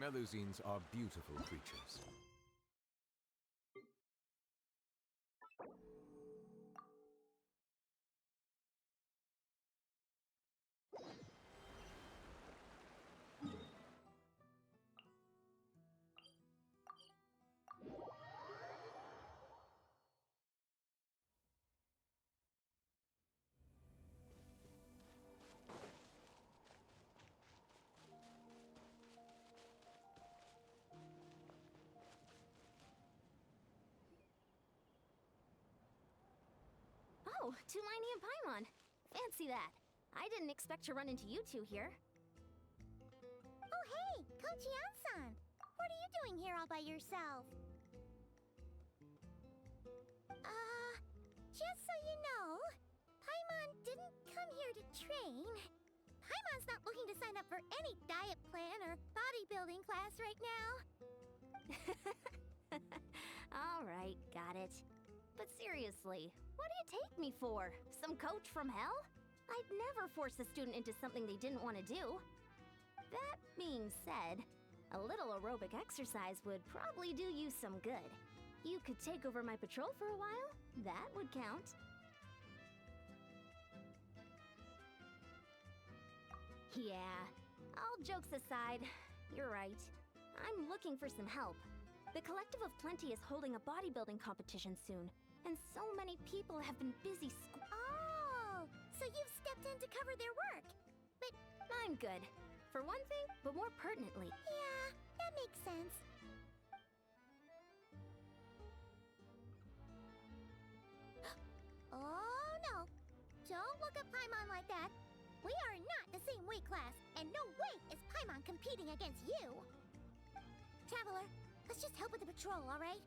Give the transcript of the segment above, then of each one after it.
Melusines are beautiful creatures. Oh, Tulini and Paimon. Fancy that. I didn't expect to run into you two here. Oh, hey, Coach Yan-san. What are you doing here all by yourself? Just so you know, Paimon didn't come here to train. Paimon's not looking to sign up for any diet plan or bodybuilding class right now. All right, got it. But seriously, what do you take me for? Some coach from hell? I'd never force a student into something they didn't want to do. That being said, a little aerobic exercise would probably do you some good. You could take over my patrol for a while. That would count. Yeah, all jokes aside, you're right. I'm looking for some help. The Collective of Plenty is holding a bodybuilding competition soon, and so many people have been busy Oh, so you've stepped in to cover their work. But I'm good. For one thing, but more pertinently. yeah, that makes sense. Oh no, don't look at Paimon like that. We are not the same weight class, and no way is Paimon competing against you. Traveler, let's just help with the patrol, all right?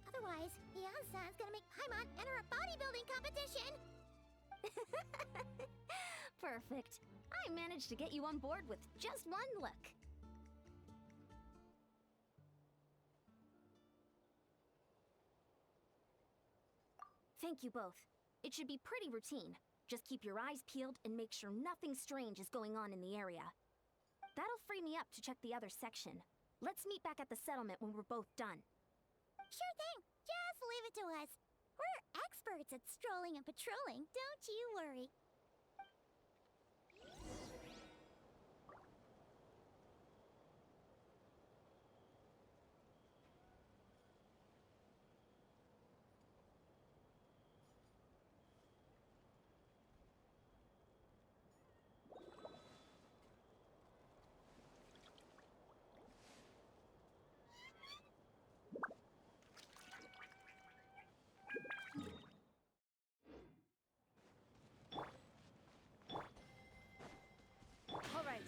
Otherwise, Yan-san's gonna make Paimon enter a bodybuilding competition. Perfect. I managed to get you on board with just one look. Thank you both. It should be pretty routine. Just keep your eyes peeled and make sure nothing strange is going on in the area. That'll free me up to check the other section. Let's meet back at the settlement when we're both done. Sure thing. Just leave it to us. We're experts at strolling and patrolling, don't you worry. All right.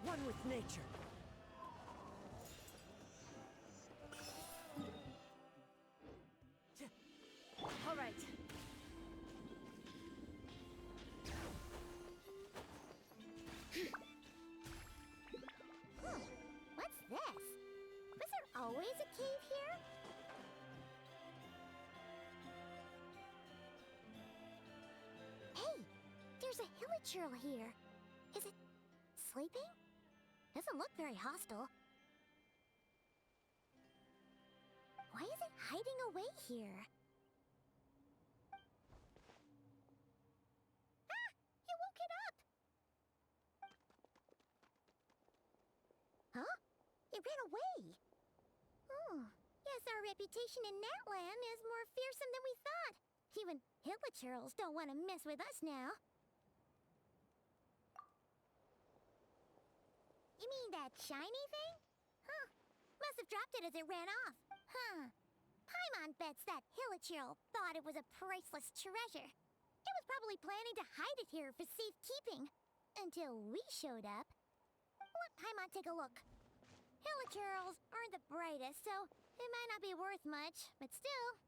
One with nature. All right. What's this? Was there always a cave here? Hey, there's a hilichurl here. Is it sleeping? Doesn't look very hostile. Why is it hiding away here? Ah! You woke it up! Huh? It ran away. Oh, guess our reputation in that land is more fearsome than we thought. Even hilichurls don't want to mess with us now. You mean that shiny thing? Huh. Must have dropped it as it ran off. Huh. Paimon anyone bets that Hilichurl thought it was a priceless treasure. It was probably planning to hide it here for safekeeping. Until we showed up. Let Paimon take a look. Hilichurls aren't the brightest, so it might not be worth much, but still.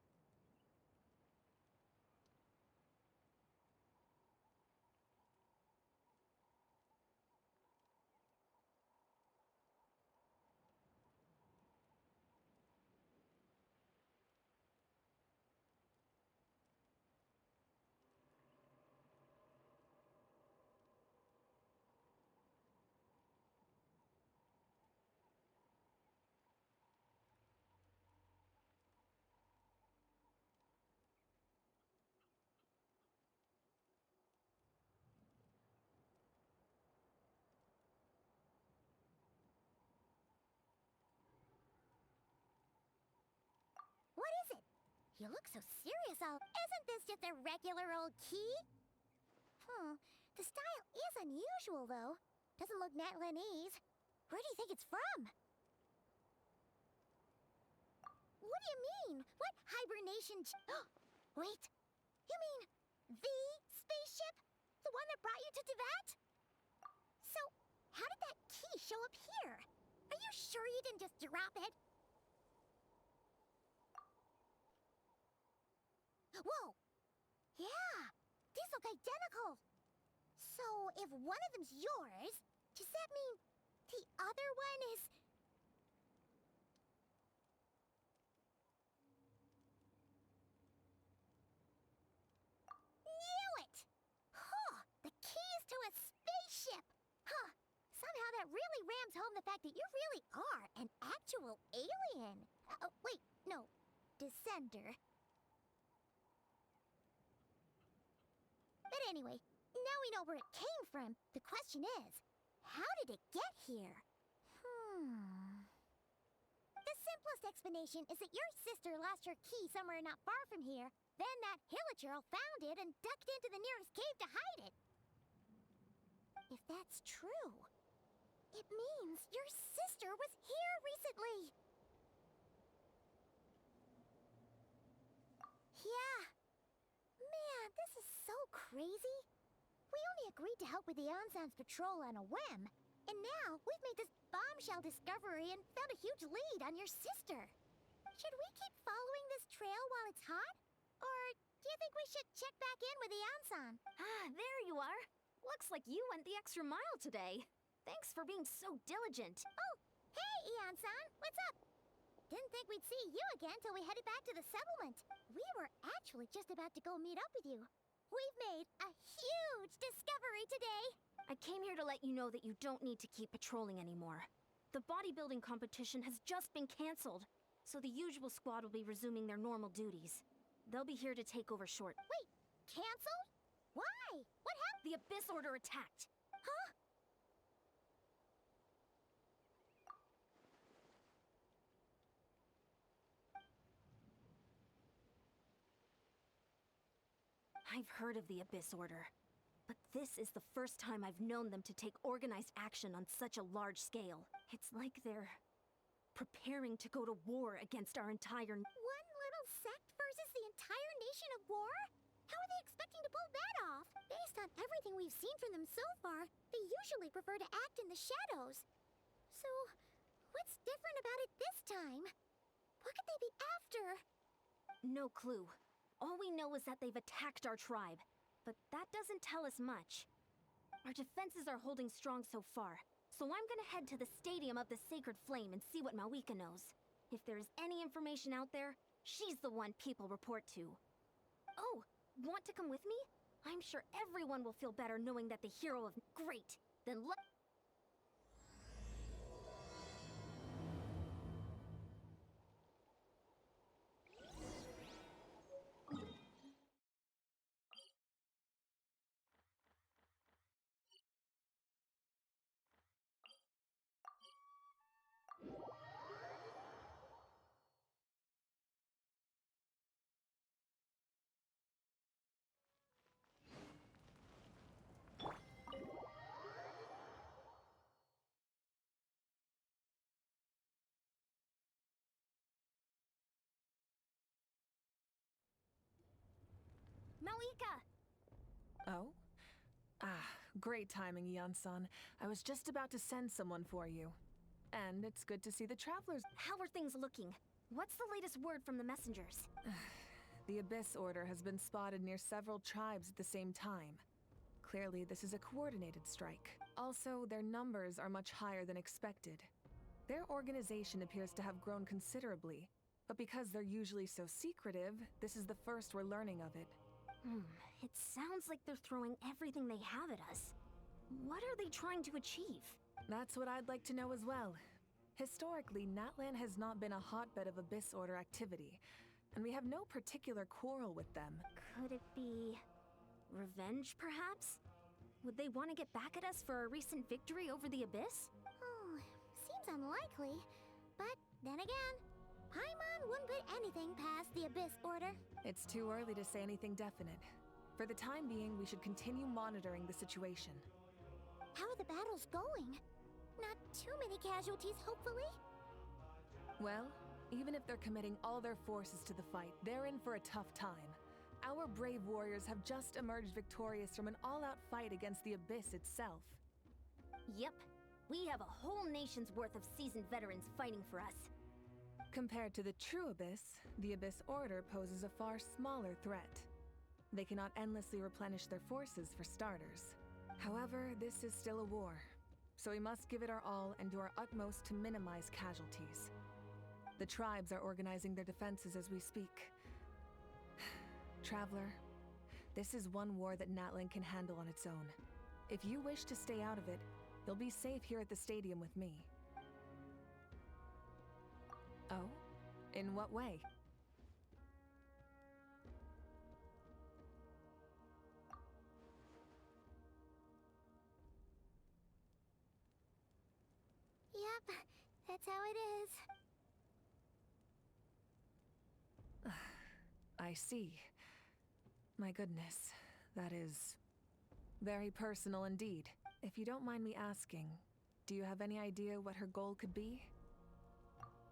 What is it? You look so serious, Isn't this just a regular old key? The style is unusual, though. Doesn't look Natlanese. Where do you think it's from? What do you mean? What hibernation Wait. You mean the spaceship? The one that brought you to Teyvat? So, how did that key show up here? Are you sure you didn't just drop it? Whoa! Yeah! These look identical! So, if one of them's yours, does that mean the other one is... Knew it! Huh! The keys to a spaceship! Huh! Somehow that really rams home the fact that you really are an actual alien! Oh, wait, no. Descender. But anyway, now we know where it came from. The question is, how did it get here? The simplest explanation is that your sister lost her key somewhere not far from here. Then that Hilichurl found it and ducked into the nearest cave to hide it. If that's true, it means your sister was here recently. Yeah. Man, this is so crazy. We only agreed to help with the Ensemble patrol on a whim. And now we've made this bombshell discovery and found a huge lead on your sister. Should we keep following this trail while it's hot? Or do you think we should check back in with the Ensemble? Ah, there you are. Looks like you went the extra mile today. Thanks for being so diligent. Oh, hey, Ian-san, what's up? Didn't think we'd see you again till we headed back to the settlement. We were actually just about to go meet up with you. We've made a huge discovery today. I came here to let you know that you don't need to keep patrolling anymore. The bodybuilding competition has just been cancelled, so the usual squad will be resuming their normal duties. They'll be here to take over shortly. Wait, canceled? Why? What happened? The Abyss Order attacked. Huh? I've heard of the Abyss Order, but this is the first time I've known them to take organized action on such a large scale. It's like they're preparing to go to war against our entire... One little sect versus the entire nation of war? How are they expecting to pull that off? Based on everything we've seen from them so far, they usually prefer to act in the shadows. So, what's different about it this time? What could they be after? No clue. All we know is that they've attacked our tribe, but that doesn't tell us much. Our defenses are holding strong so far, so I'm gonna head to the Stadium of the Sacred Flame and see what Mawika knows. If there's any information out there, she's the one people report to. Oh, want to come with me? I'm sure everyone will feel better knowing that the hero of... Great! Then let... Mawika! Oh? Ah, great timing, Yan-san. I was just about to send someone for you. And it's good to see the travelers. How are things looking? What's the latest word from the messengers? The Abyss Order has been spotted near several tribes at the same time. Clearly, this is a coordinated strike. Also, their numbers are much higher than expected. Their organization appears to have grown considerably, but because they're usually so secretive, this is the first we're learning of it. It sounds like they're throwing everything they have at us. What are they trying to achieve? That's what I'd like to know as well. Historically, Natlan has not been a hotbed of Abyss Order activity, and we have no particular quarrel with them. Could it be revenge, perhaps? Would they want to get back at us for a recent victory over the Abyss? Oh, seems unlikely. But then again, Paimon wouldn't put anything past the Abyss Order. It's too early to say anything definite. For the time being, we should continue monitoring the situation. How are the battles going? Not too many casualties, hopefully? Well, even if they're committing all their forces to the fight, they're in for a tough time. Our brave warriors have just emerged victorious from an all-out fight against the Abyss itself. Yep. We have a whole nation's worth of seasoned veterans fighting for us. Compared to the true Abyss, the Abyss Order poses a far smaller threat. They cannot endlessly replenish their forces for starters. However, this is still a war, so we must give it our all and do our utmost to minimize casualties. The tribes are organizing their defenses as we speak. Traveler, this is one war that Natlan can handle on its own. If you wish to stay out of it, you'll be safe here at the stadium with me. Oh? In what way? Yep, that's how it is. I see. My goodness, that is very personal indeed. If you don't mind me asking, do you have any idea what her goal could be?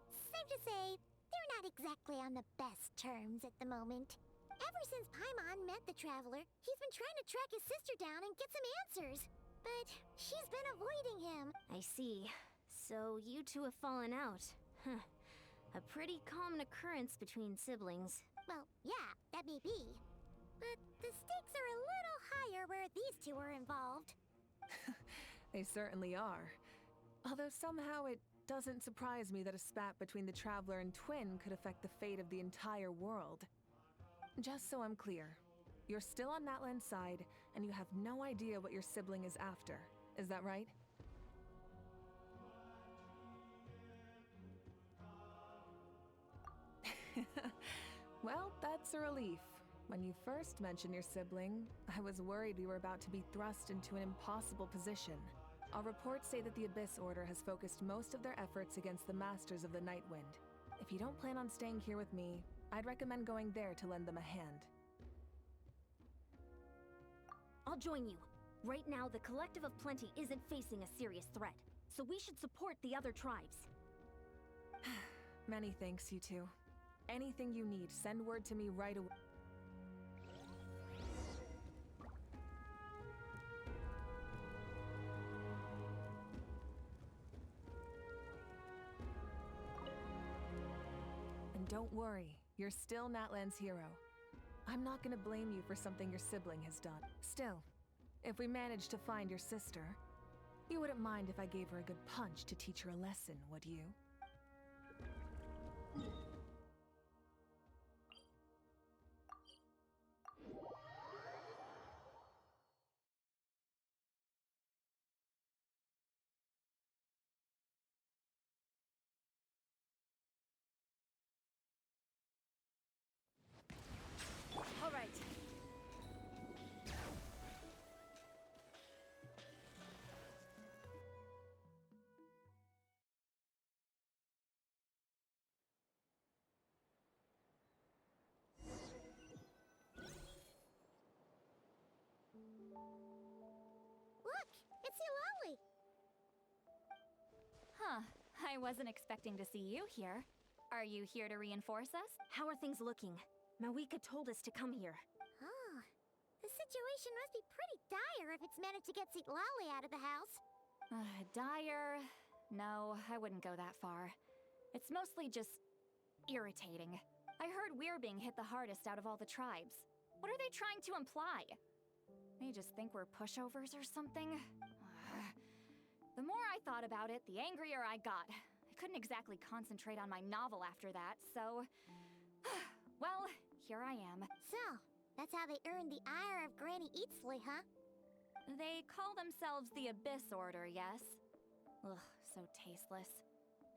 Safe to say, they're not exactly on the best terms at the moment. Ever since Paimon met the Traveler, he's been trying to track his sister down and get some answers. But she's been avoiding him. I see. So you two have fallen out. Huh. A pretty common occurrence between siblings. Well, yeah, that may be. But the stakes are a little higher where these two are involved. They certainly are. Although somehow it doesn't surprise me that a spat between the Traveler and Twin could affect the fate of the entire world. Just so I'm clear, you're still on Natlan's side, and you have no idea what your sibling is after. Is that right? Well, that's a relief. When you first mentioned your sibling, I was worried we were about to be thrust into an impossible position. Our reports say that the Abyss Order has focused most of their efforts against the Masters of the Nightwind. If you don't plan on staying here with me, I'd recommend going there to lend them a hand. I'll join you. Right now, the Collective of Plenty isn't facing a serious threat, so we should support the other tribes. Many thanks, you two. Anything you need, send word to me right away. And don't worry, you're still Natlan's hero. I'm not gonna blame you for something your sibling has done. Still, if we manage to find your sister, you wouldn't mind if I gave her a good punch to teach her a lesson, would you? All right. Look, it's Eulalie. Huh. I wasn't expecting to see you here. Are you here to reinforce us? How are things looking? Mawika told us to come here. Oh, The situation must be pretty dire if it's managed to get Seat Lolly out of the house. Dire? No, I wouldn't go that far. It's mostly just irritating. I heard we're being hit the hardest out of all the tribes. What are they trying to imply? They just think we're pushovers or something? The more I thought about it, the angrier I got. I couldn't exactly concentrate on my novel after that, so... well, here I am. So, that's how they earned the ire of Granny Eatsley, huh? They call themselves the Abyss Order, yes? Ugh, so tasteless.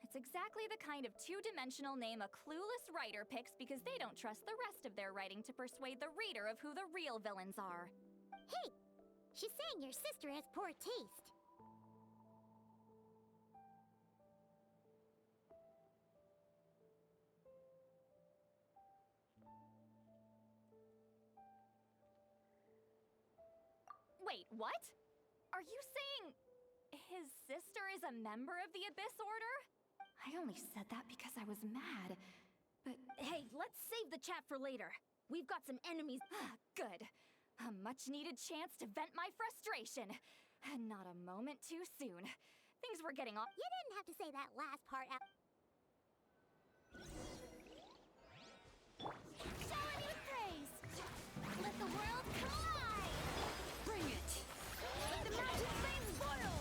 It's exactly the kind of two-dimensional name a clueless writer picks because they don't trust the rest of their writing to persuade the reader of who the real villains are. Hey! She's saying your sister has poor taste. Wait, what? Are you saying his sister is a member of the Abyss Order? I only said that because I was mad. But Hey, let's save the chat for later. We've got some enemies. good. A much-needed chance to vent my frustration. And not a moment too soon. Things were getting off. You didn't have to say that last part out. Shower me with praise! Let the world come alive! Bring it! Let the mountain flames boil!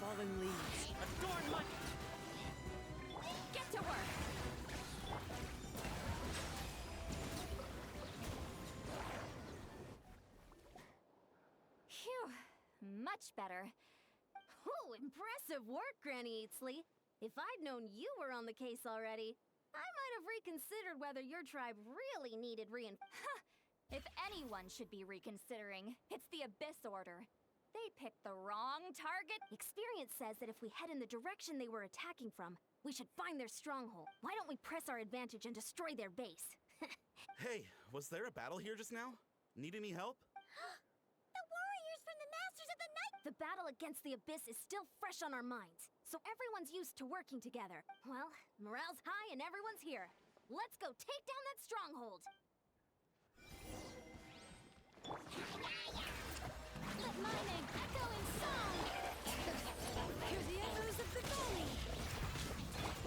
Fallen leaves. Adorn my... Get to work! Phew. Much better. Ooh, impressive work, Granny Eatsley. If I'd known you were on the case already, I might have reconsidered whether your tribe really needed If anyone should be reconsidering, it's the Abyss Order. They picked the wrong target. Experience says that if we head in the direction they were attacking from, we should find their stronghold. Why don't we press our advantage and destroy their base? Hey, was there a battle here just now? Need any help? The warriors from the Masters of the Night! The battle against the Abyss is still fresh on our minds, so everyone's used to working together. Well, morale's high and everyone's here. Let's go take down that stronghold! Let my name echo in song! Hear the echoes of the valley!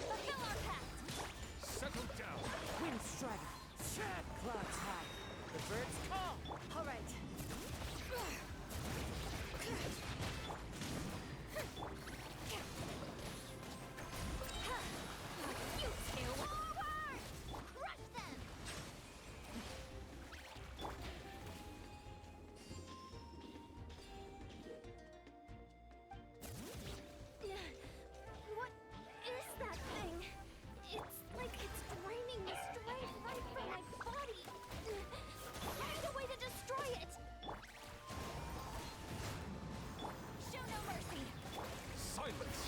Fulfill our pact! Settle down. Wind strider. Sad clouds high. The birds call. All right. You two! Forward! Crush them! What is that thing? It's like it's draining the strength right from my body. Find a way to destroy it! Show no mercy! Silence.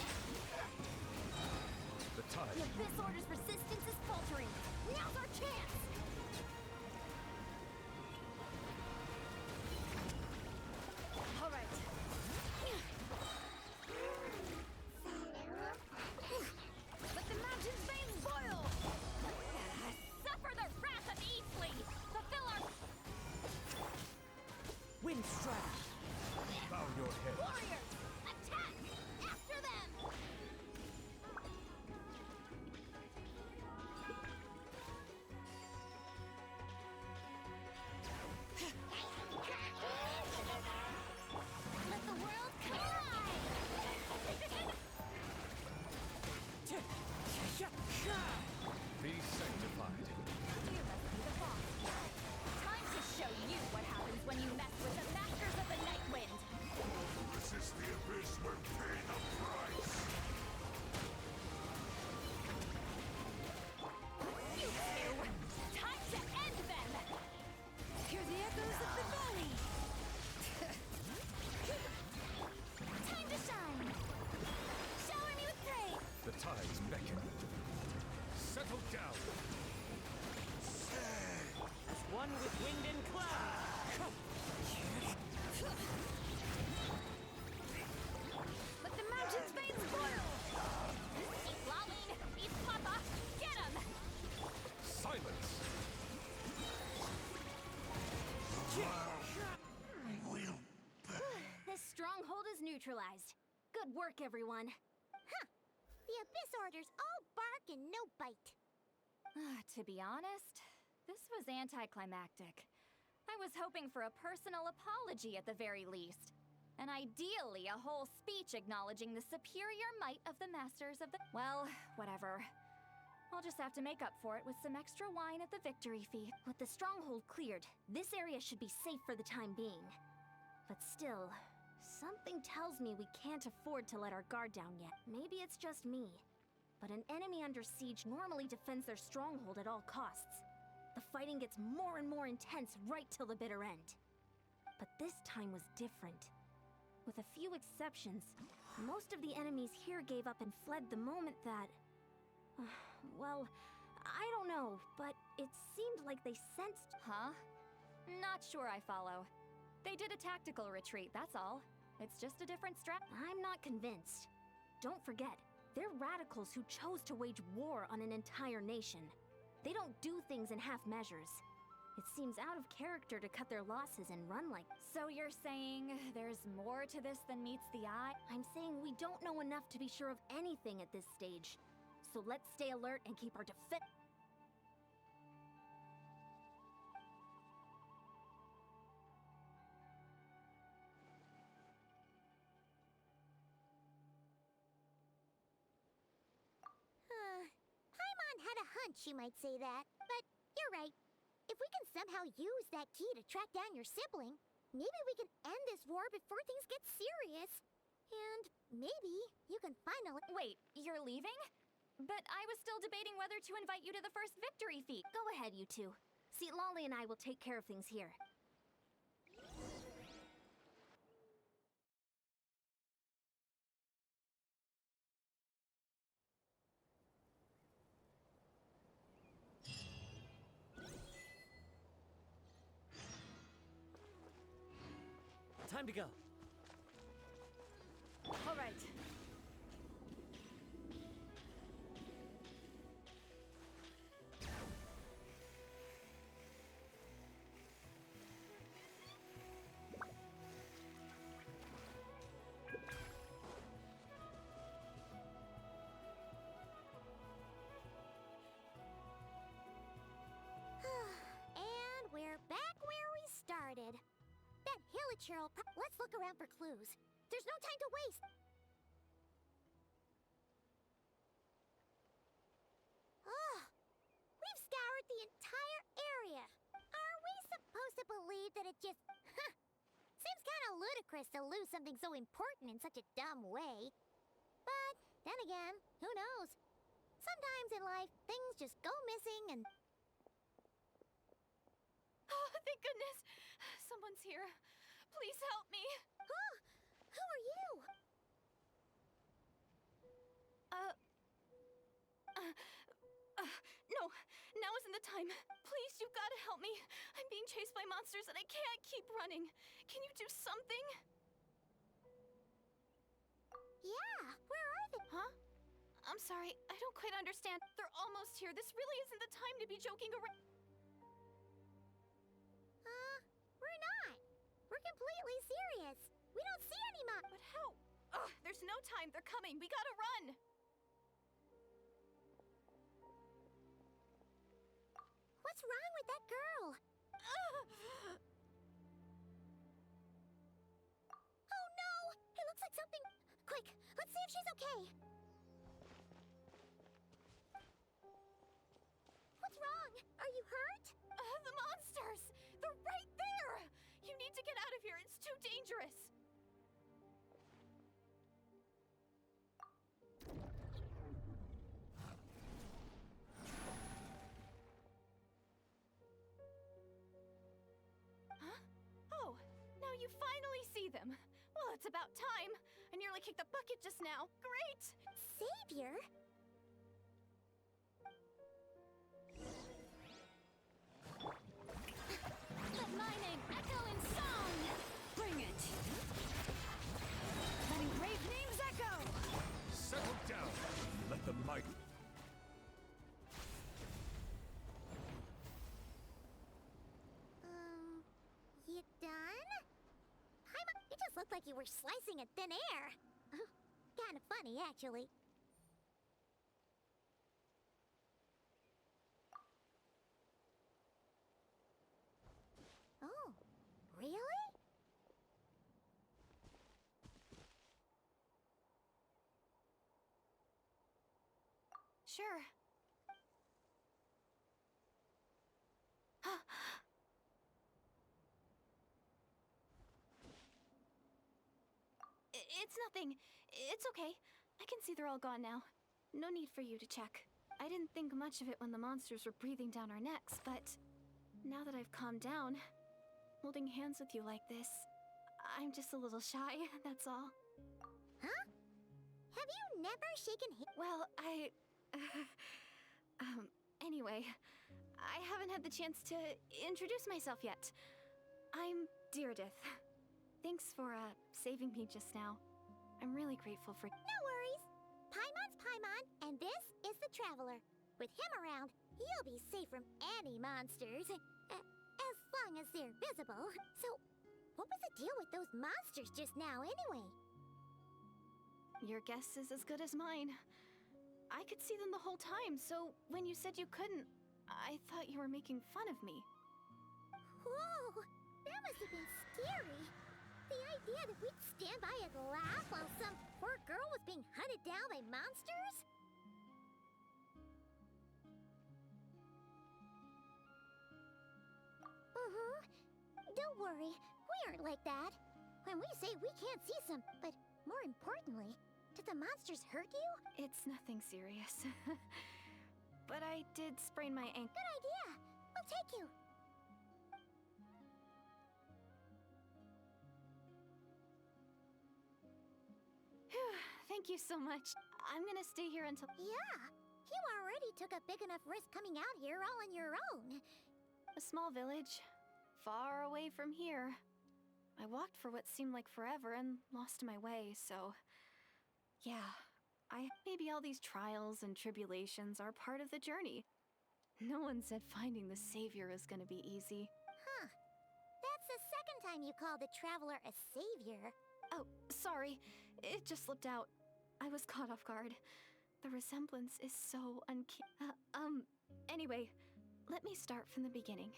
The The tide. Abyss Order's resistance is faltering. Now's our chance! All right. Let the mountain's veins boil! Suffer the wrath of Eastleigh! Fulfill our... Wind strider. Bow your head. Warriors, attack! After them! Let the world come alive! Be sanctified. You must be the boss. Time to show you what happens when you mess with the Masters of the Night Wind! Resist the abyss will pay the price. You two! Time to end them! Hear the echoes of the valley! Time to shine! Shower me with praise! The tides beckon. Settle down. As one with wind and cloud. Let the mountain's veins boil! Eat Lolleen! Eat Papa! Get him! Silence. neutralized. Good work, everyone. The Abyss Order's all bark and no bite. To be honest, this was anticlimactic. I was hoping for a personal apology at the very least. And ideally, a whole speech acknowledging the superior might of the masters of the... Well, whatever. I'll just have to make up for it with some extra wine at the victory feast. With the stronghold cleared, this area should be safe for the time being. But still, something tells me we can't afford to let our guard down yet. Maybe it's just me. But an enemy under siege normally defends their stronghold at all costs. The fighting gets more and more intense right till the bitter end. But this time was different. With a few exceptions, most of the enemies here gave up and fled the moment that... well, I don't know, but it seemed like they sensed... Huh? Not sure I follow. They did a tactical retreat, that's all. It's just a different I'm not convinced. Don't forget, they're radicals who chose to wage war on an entire nation. They don't do things in half measures. It seems out of character to cut their losses and run like... So you're saying there's more to this than meets the eye? I'm saying we don't know enough to be sure of anything at this stage. So let's stay alert and keep our defense... Paimon had a hunch you might say that, but you're right. If we can somehow use that key to track down your sibling, maybe we can end this war before things get serious. And maybe you can finally... Wait, you're leaving? But I was still debating whether to invite you to the first victory feat. Go ahead, you two. See, Lolly and I will take care of things here. Time to go. All right. And we're back where we started. That Hilichurl... Let's look around for clues. There's no time to waste. We've scoured the entire area. Are we supposed to believe that it just... Seems kind of ludicrous to lose something so important in such a dumb way. But then again, who knows? Sometimes in life, things just go missing and... Oh, thank goodness! Someone's here. Please help me. Who are you? No, now isn't the time. Please, you've got to help me. I'm being chased by monsters and I can't keep running. Can you do something? Yeah, where are they? Huh? I'm sorry, I don't quite understand. They're almost here. This really isn't the time to be joking around. We're not. We're completely serious. We don't see any But how? Ugh, there's no time. They're coming. We gotta run. What's wrong with that girl? Oh no! It looks like something... Quick, let's see if she's okay. What's wrong? Are you hurt? The monsters! They're right there! You need to get out of here. It's too dangerous. Huh? Oh, now you finally see them. Well, it's about time. I nearly kicked the bucket just now. Great! Savior? Let my name echo in song! Bring it! Let engraved names echo! Settle down. Let the might... You done? Paimon, it just looked like you were slicing in thin air. Kind of funny, actually. Oh, really? Sure. It's nothing. It's okay. I can see they're all gone now. No need for you to check. I didn't think much of it when the monsters were breathing down our necks, but now that I've calmed down, holding hands with you like this, I'm just a little shy, that's all. Huh? Have you never shaken hands? Well, anyway, I haven't had the chance to introduce myself yet. I'm Deirdith. Thanks for, saving me just now. I'm really grateful for— No worries. Paimon's Paimon, and this is the Traveler. With him around, you'll be safe from any monsters. As long as they're visible. So, what was the deal with those monsters just now, anyway? Your guess is as good as mine. I could see them the whole time, so when you said you couldn't, I thought you were making fun of me. Whoa! That must have been scary. The idea that we'd stand by and laugh while some poor girl was being hunted down by monsters? Don't worry, we aren't like that. When we say we can't see some, but more importantly, did the monsters hurt you? It's nothing serious. But I did sprain my ankle. Good idea. We'll take you. Thank you so much. I'm gonna stay here until— Yeah, you already took a big enough risk coming out here all on your own. A small village, far away from here. I walked for what seemed like forever and lost my way, so— yeah, maybe all these trials and tribulations are part of the journey. No one said finding the Savior is gonna be easy. Huh. That's the second time you called the Traveler a savior. Oh, sorry. It just slipped out. I was caught off guard. The resemblance is so anyway, let me start from the beginning.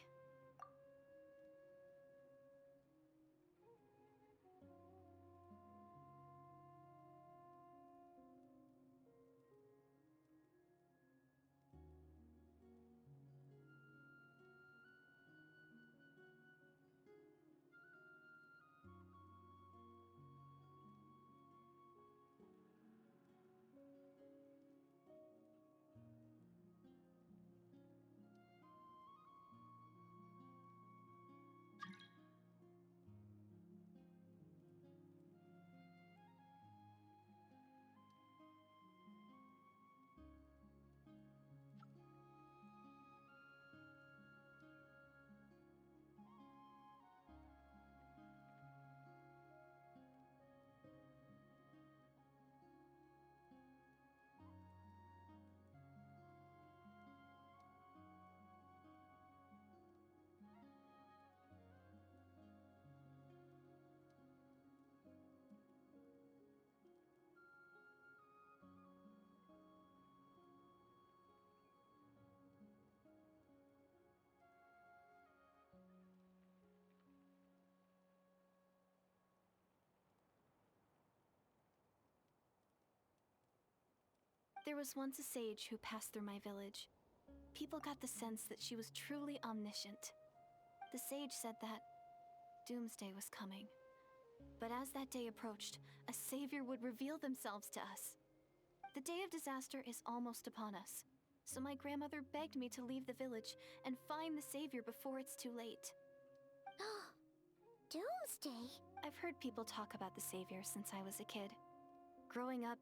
There was once a sage who passed through my village. People got the sense that she was truly omniscient. The sage said that doomsday was coming. But as that day approached, a savior would reveal themselves to us. The day of disaster is almost upon us, so my grandmother begged me to leave the village and find the savior before it's too late. Doomsday? I've heard people talk about the savior since I was a kid. Growing up,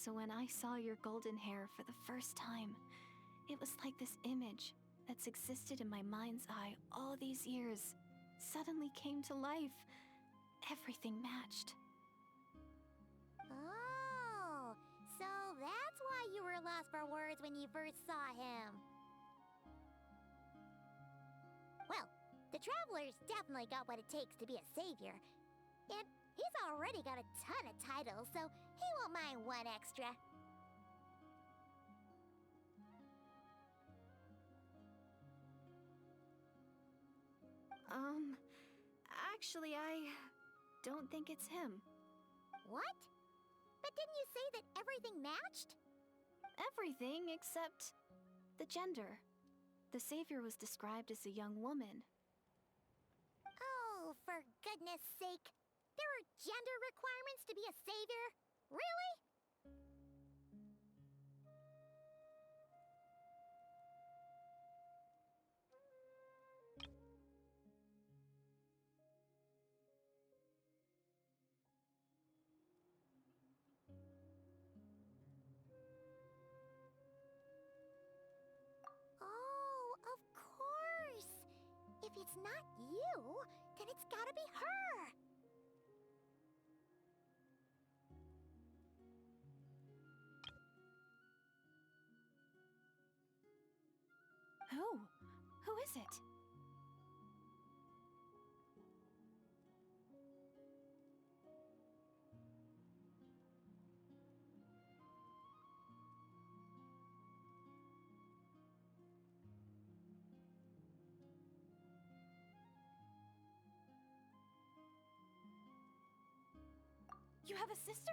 So when I saw your golden hair for the first time, it was like this image that's existed in my mind's eye all these years, suddenly came to life. Everything matched. Oh, so that's why you were lost for words when you first saw him. Well, the Traveler's definitely got what it takes to be a savior. And he's already got a ton of titles, so he won't mind one extra. Actually, I don't think it's him. What? But didn't you say that everything matched? Everything except the gender. The savior was described as a young woman. Oh, for goodness sake. There are gender requirements to be a savior? Really? Oh, of course. If it's not you, then it's gotta be her. Who is it? You have a sister?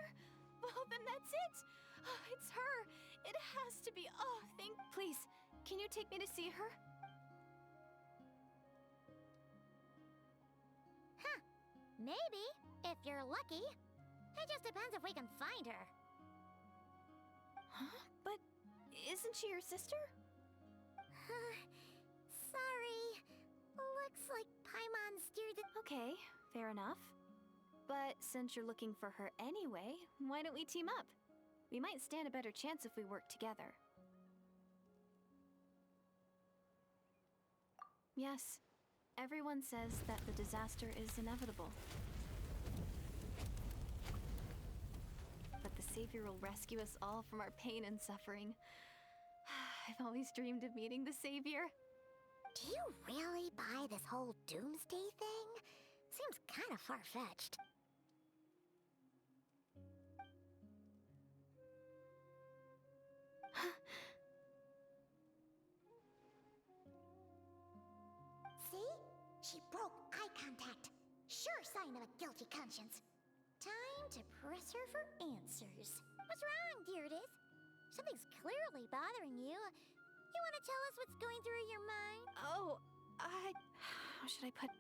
Well, then that's it. Oh, it's her. It has to be. Oh, Please, can you take me to see her? Huh. Maybe, if you're lucky. It just depends if we can find her. Huh? But isn't she your sister? Sorry. Looks like Paimon steered it. Okay, fair enough. But since you're looking for her anyway, why don't we team up? We might stand a better chance if we work together. Yes, everyone says that the disaster is inevitable. But the Savior will rescue us all from our pain and suffering. I've always dreamed of meeting the Savior. Do you really buy this whole doomsday thing? Seems kind of far-fetched. See? She broke eye contact. Sure sign of a guilty conscience. Time to press her for answers. What's wrong, Deirdis? Something's clearly bothering you. You want to tell us what's going through your mind? Oh, how should I put,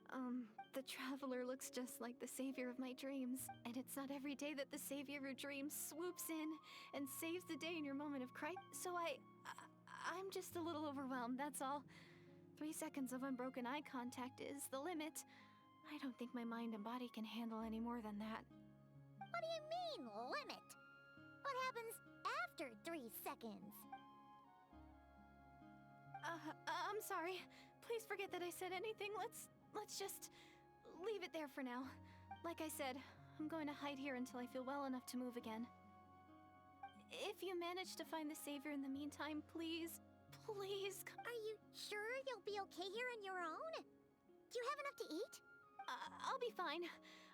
the Traveler looks just like the savior of my dreams. And it's not every day that the savior of your dreams swoops in and saves the day in your moment of crisis. So I'm just a little overwhelmed, that's all. 3 seconds of unbroken eye contact is the limit. I don't think my mind and body can handle any more than that. What do you mean, limit? What happens after 3 seconds? I'm sorry. Please forget that I said anything. Let's just leave it there for now. Like I said, I'm going to hide here until I feel well enough to move again. If you manage to find the Savior in the meantime, please, please. Are you sure you'll be okay here on your own? Do you have enough to eat? I'll be fine.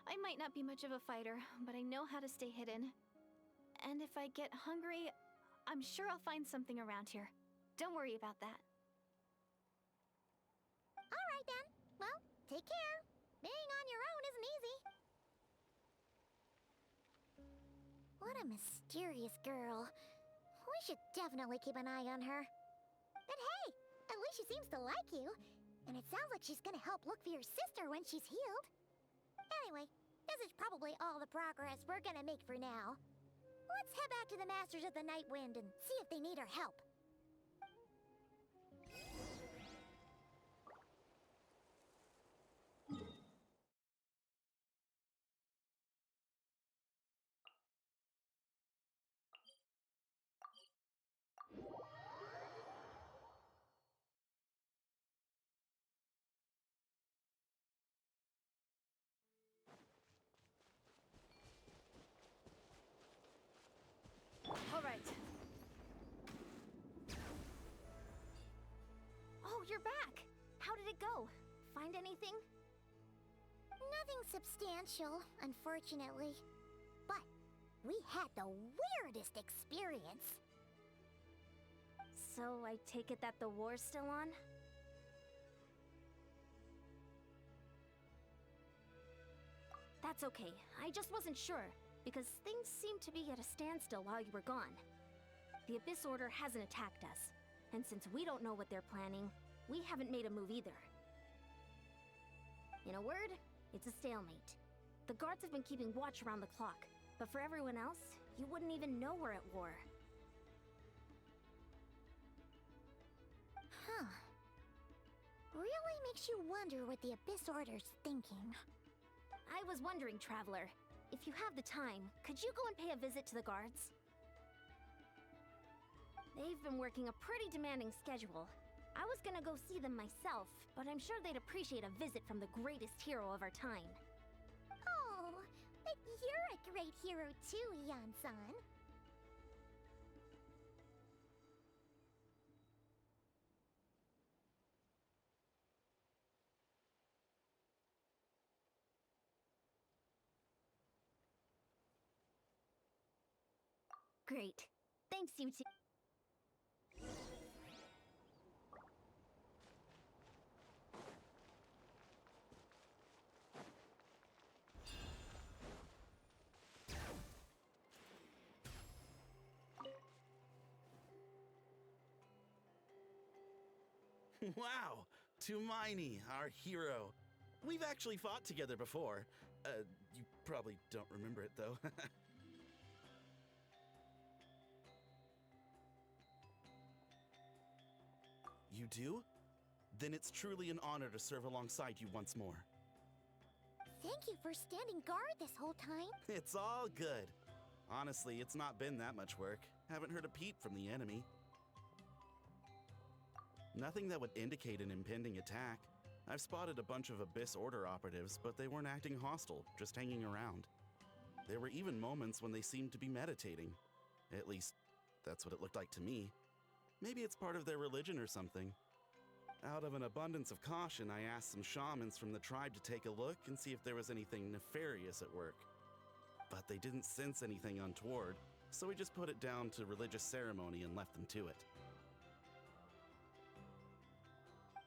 I might not be much of a fighter, but I know how to stay hidden. And if I get hungry, I'm sure I'll find something around here. Don't worry about that. All right then. Well, take care. Being on your own isn't easy. What a mysterious girl. We should definitely keep an eye on her. But hey, at least she seems to like you. And it sounds like she's gonna help look for your sister when she's healed. Anyway, this is probably all the progress we're gonna make for now. Let's head back to the Masters of the Night Wind and see if they need our help. you're back. How did it go? Find anything? Nothing substantial, unfortunately. But we had the weirdest experience. So I take it that the war's still on? That's okay. I just wasn't sure, because things seemed to be at a standstill while you were gone. The Abyss Order hasn't attacked us, and since we don't know what they're planning, we haven't made a move either. In a word, it's a stalemate. The guards have been keeping watch around the clock, but for everyone else, you wouldn't even know we're at war. Huh. Really makes you wonder what the Abyss Order's thinking. I was wondering, Traveler, if you have the time, could you go and pay a visit to the guards? They've been working a pretty demanding schedule. I was gonna go see them myself, but I'm sure they'd appreciate a visit from the greatest hero of our time. Oh, but you're a great hero too, Yan-san. Great. Thanks, you two. Wow! Tumaini, our hero. We've actually fought together before. You probably don't remember it, though. You do? Then it's truly an honor to serve alongside you once more. Thank you for standing guard this whole time. It's all good. Honestly, it's not been that much work. Haven't heard a peep from the enemy. Nothing that would indicate an impending attack. I've spotted a bunch of Abyss Order operatives, but they weren't acting hostile, just hanging around. There were even moments when they seemed to be meditating. At least, that's what it looked like to me. Maybe it's part of their religion or something. Out of an abundance of caution, I asked some shamans from the tribe to take a look and see if there was anything nefarious at work. But they didn't sense anything untoward, so we just put it down to religious ceremony and left them to it.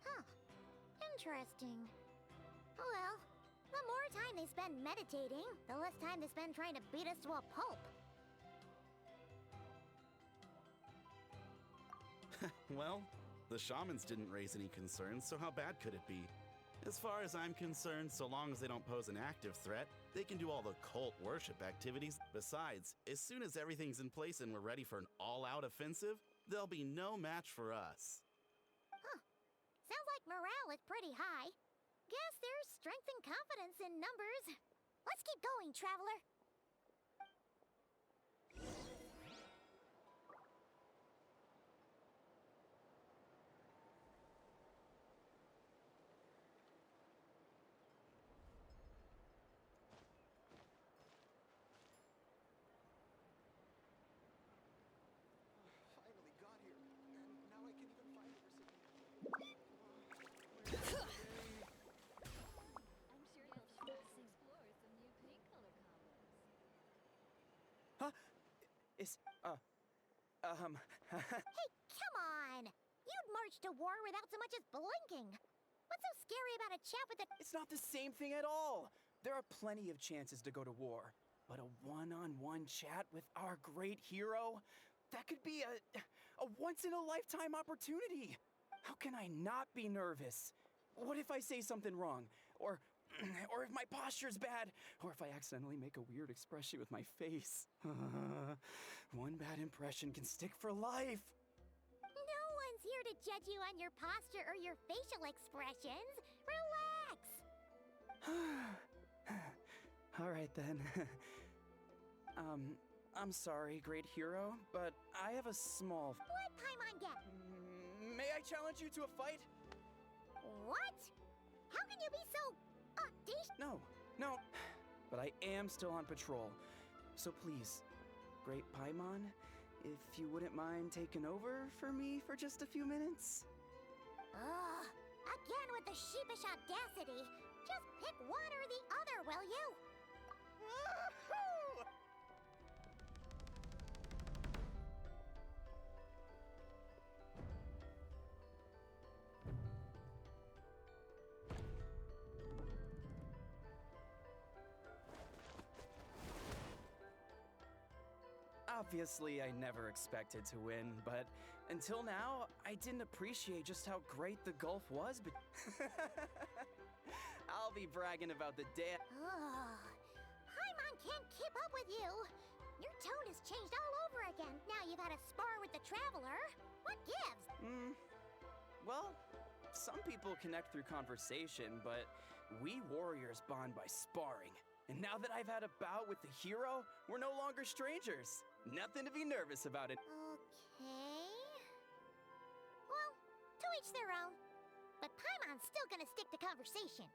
Huh. Interesting. Oh well, the more time they spend meditating, the less time they spend trying to beat us to a pulp. Well, the shamans didn't raise any concerns, so how bad could it be? As far as I'm concerned, so long as they don't pose an active threat, they can do all the cult worship activities. Besides, as soon as everything's in place and we're ready for an all-out offensive, there'll be no match for us. Huh. Sounds like morale is pretty high. Guess there's strength and confidence in numbers. Let's keep going, Traveler. Finally got here, and now I can even find the recipient. I'm sure you'll explore some new paint color combos. Huh? Hey, come on! You'd march to war without so much as blinking. What's so scary about a chat with a... It's not the same thing at all. There are plenty of chances to go to war, but a one-on-one chat with our great hero? That could be a once-in-a-lifetime opportunity. How can I not be nervous? What if I say something wrong? Or if my posture's bad? Or if I accidentally make a weird expression with my face? One bad impression can stick for life. No one's here to judge you on your posture or your facial expressions. Relax! All right then. I'm sorry, great hero, but I have a small... What Paimon get? May I challenge you to a fight? What? How can you be so audacious? No, but I am still on patrol. So please, great Paimon, if you wouldn't mind taking over for me for just a few minutes? Ugh, again with the sheepish audacity. Just pick one or the other, will you? Woohoo! Obviously, I never expected to win, but until now, I didn't appreciate just how great the golf was. But I'll be bragging about the day. Ugh, Paimon can't keep up with you. Your tone has changed all over again. Now you've had a spar with the Traveler. What gives? Well, some people connect through conversation, but we warriors bond by sparring. And now that I've had a bout with the hero, we're no longer strangers. Nothing to be nervous about it. Okay. Well, to each their own. But Paimon's still gonna stick to conversation.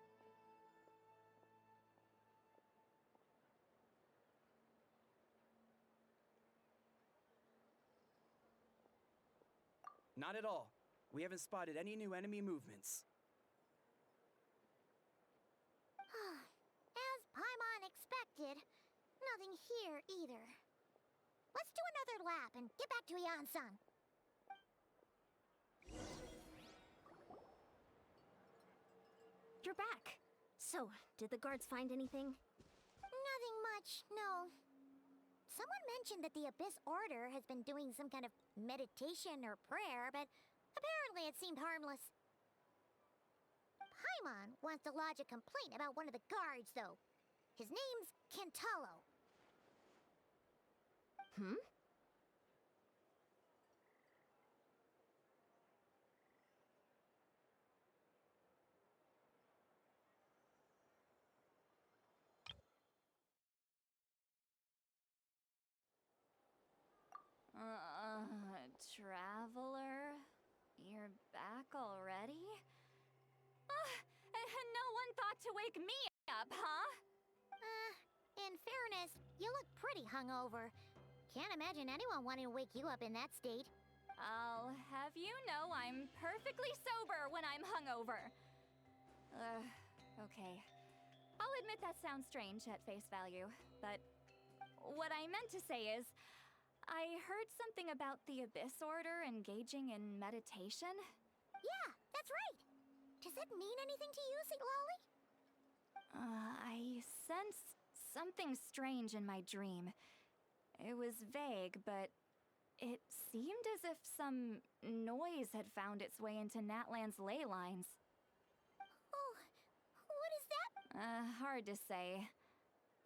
Not at all. We haven't spotted any new enemy movements. As Paimon expected, nothing here either. Let's do another lap and get back to Ian-san. You're back. So, did the guards find anything? Nothing much, no. Someone mentioned that the Abyss Order has been doing some kind of meditation or prayer, but apparently it seemed harmless. Paimon wants to lodge a complaint about one of the guards, though. His name's Kentalo. Hmm? Traveler? You're back already? And no one thought to wake me up, huh? In fairness, you look pretty hungover. Can't imagine anyone wanting to wake you up in that state. I'll have you know I'm perfectly sober when I'm hungover. Okay. I'll admit that sounds strange at face value, but what I meant to say is, I heard something about the Abyss Order engaging in meditation. Yeah, that's right. Does that mean anything to you, St. Lolly? I sensed something strange in my dream. It was vague, but it seemed as if some noise had found its way into Natlan's ley lines. Oh, what is that? Hard to say.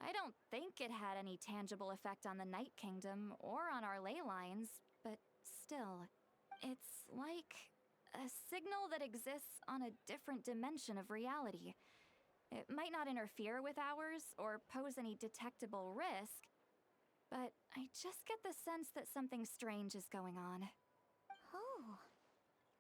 I don't think it had any tangible effect on the Night Kingdom or on our ley lines, but still, it's like a signal that exists on a different dimension of reality. It might not interfere with ours or pose any detectable risk, but I just get the sense that something strange is going on. Oh.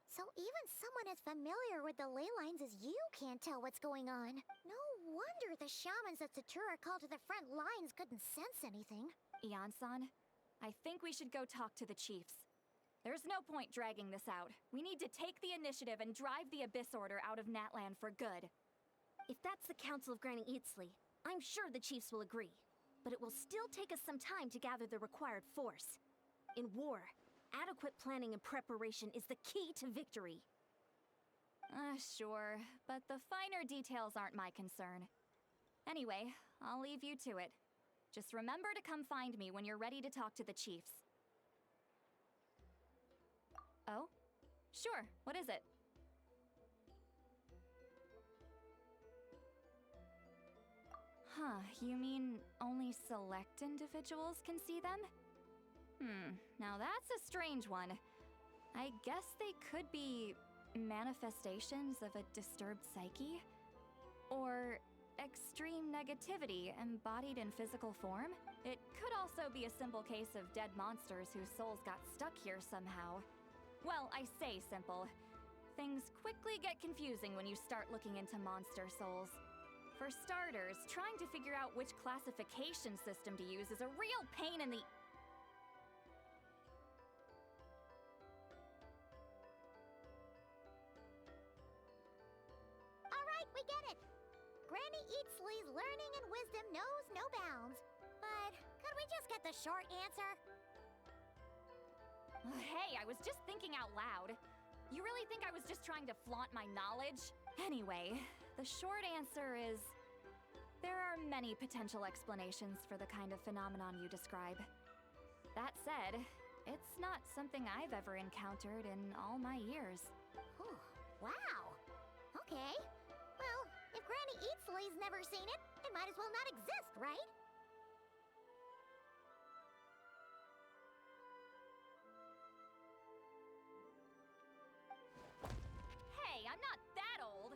So even someone as familiar with the ley lines as you can't tell what's going on. No wonder the shamans that Satura called to the front lines couldn't sense anything. Ian-san, I think we should go talk to the chiefs. There's no point dragging this out. We need to take the initiative and drive the Abyss Order out of Natlan for good. If that's the Council of Granny Eatsley, I'm sure the chiefs will agree. But it will still take us some time to gather the required force. In war, adequate planning and preparation is the key to victory. Sure, but the finer details aren't my concern. Anyway, I'll leave you to it. Just remember to come find me when you're ready to talk to the chiefs. Oh? Sure, what is it? Huh, you mean only select individuals can see them? Now that's a strange one. I guess they could be manifestations of a disturbed psyche? Or extreme negativity embodied in physical form? It could also be a simple case of dead monsters whose souls got stuck here somehow. Well, I say simple. Things quickly get confusing when you start looking into monster souls. For starters, trying to figure out which classification system to use is a real pain in the... Eatsley's learning and wisdom knows no bounds. But could we just get the short answer? Hey, I was just thinking out loud. You really think I was just trying to flaunt my knowledge? Anyway, the short answer is... there are many potential explanations for the kind of phenomenon you describe. That said, it's not something I've ever encountered in all my years. Whew, wow. Okay. Well, if Granny Eatsley's never seen it, it might as well not exist, right? Hey, I'm not that old!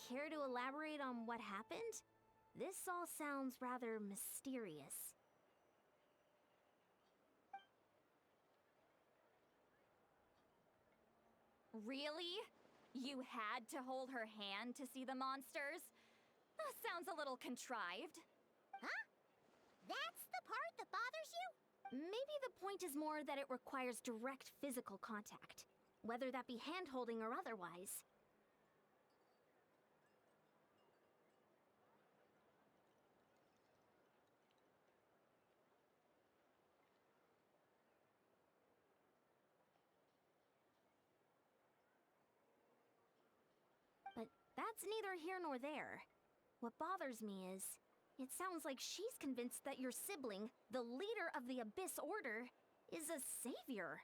Care to elaborate on what happened? This all sounds rather mysterious. Really? You had to hold her hand to see the monsters? That sounds a little contrived. Huh? That's the part that bothers you? Maybe the point is more that it requires direct physical contact, whether that be hand-holding or otherwise. But that's neither here nor there. What bothers me is, it sounds like she's convinced that your sibling, the leader of the Abyss Order, is a savior.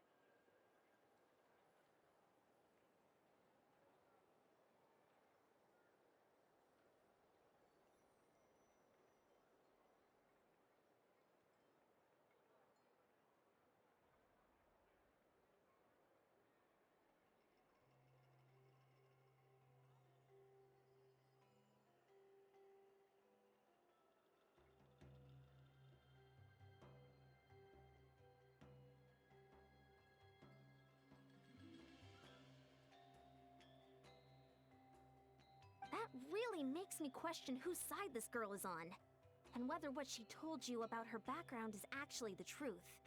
That really makes me question whose side this girl is on, and whether what she told you about her background is actually the truth.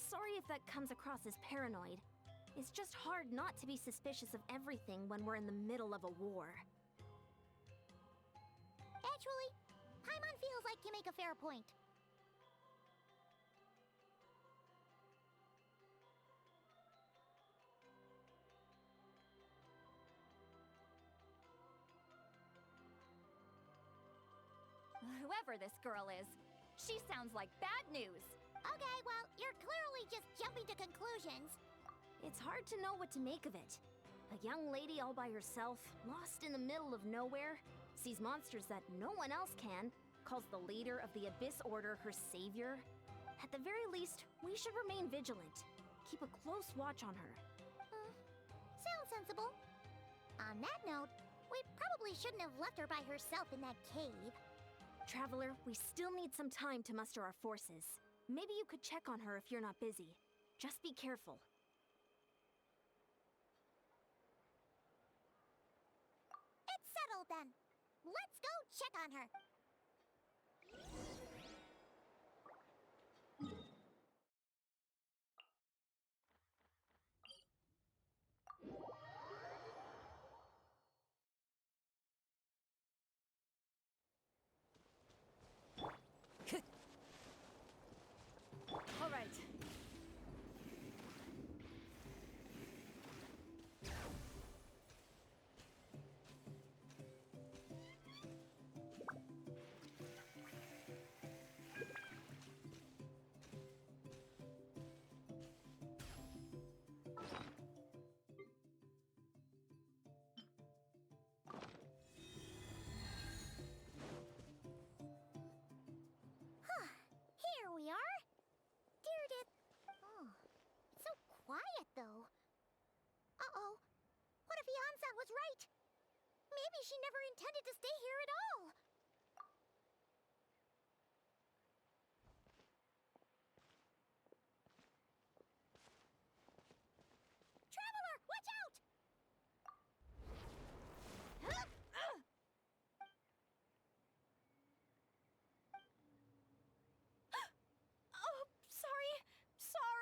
Sorry if that comes across as paranoid. It's just hard not to be suspicious of everything when we're in the middle of a war. Actually, Paimon feels like you make a fair point. Whoever this girl is, she sounds like bad news. Okay, well, you're clearly just jumping to conclusions. It's hard to know what to make of it. A young lady all by herself, lost in the middle of nowhere, sees monsters that no one else can, calls the leader of the Abyss Order her savior. At the very least, we should remain vigilant. Keep a close watch on her. Sounds sensible. On that note, we probably shouldn't have left her by herself in that cave. Traveler, we still need some time to muster our forces. Maybe you could check on her if you're not busy. Just be careful. It's settled then. Let's go check on her. All right. Here we are. Dear did... Oh, it's so quiet, though. Uh-oh. What if Yansan was right? Maybe she never intended to stay here at all. Traveler, watch out! Oh, sorry. Sorry.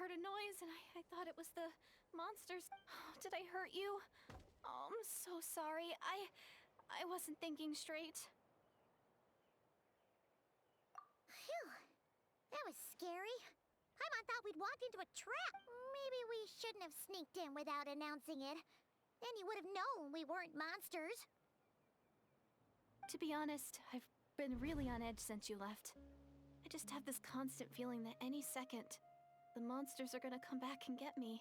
heard a noise and I thought it was the monsters. Did I hurt you? Oh, I'm so sorry. I wasn't thinking straight. Phew. That was scary. Paimon thought we'd walked into a trap. Maybe we shouldn't have sneaked in without announcing it. Then you would have known we weren't monsters. To be honest, I've been really on edge since you left. I just have this constant feeling that any second, the monsters are gonna come back and get me.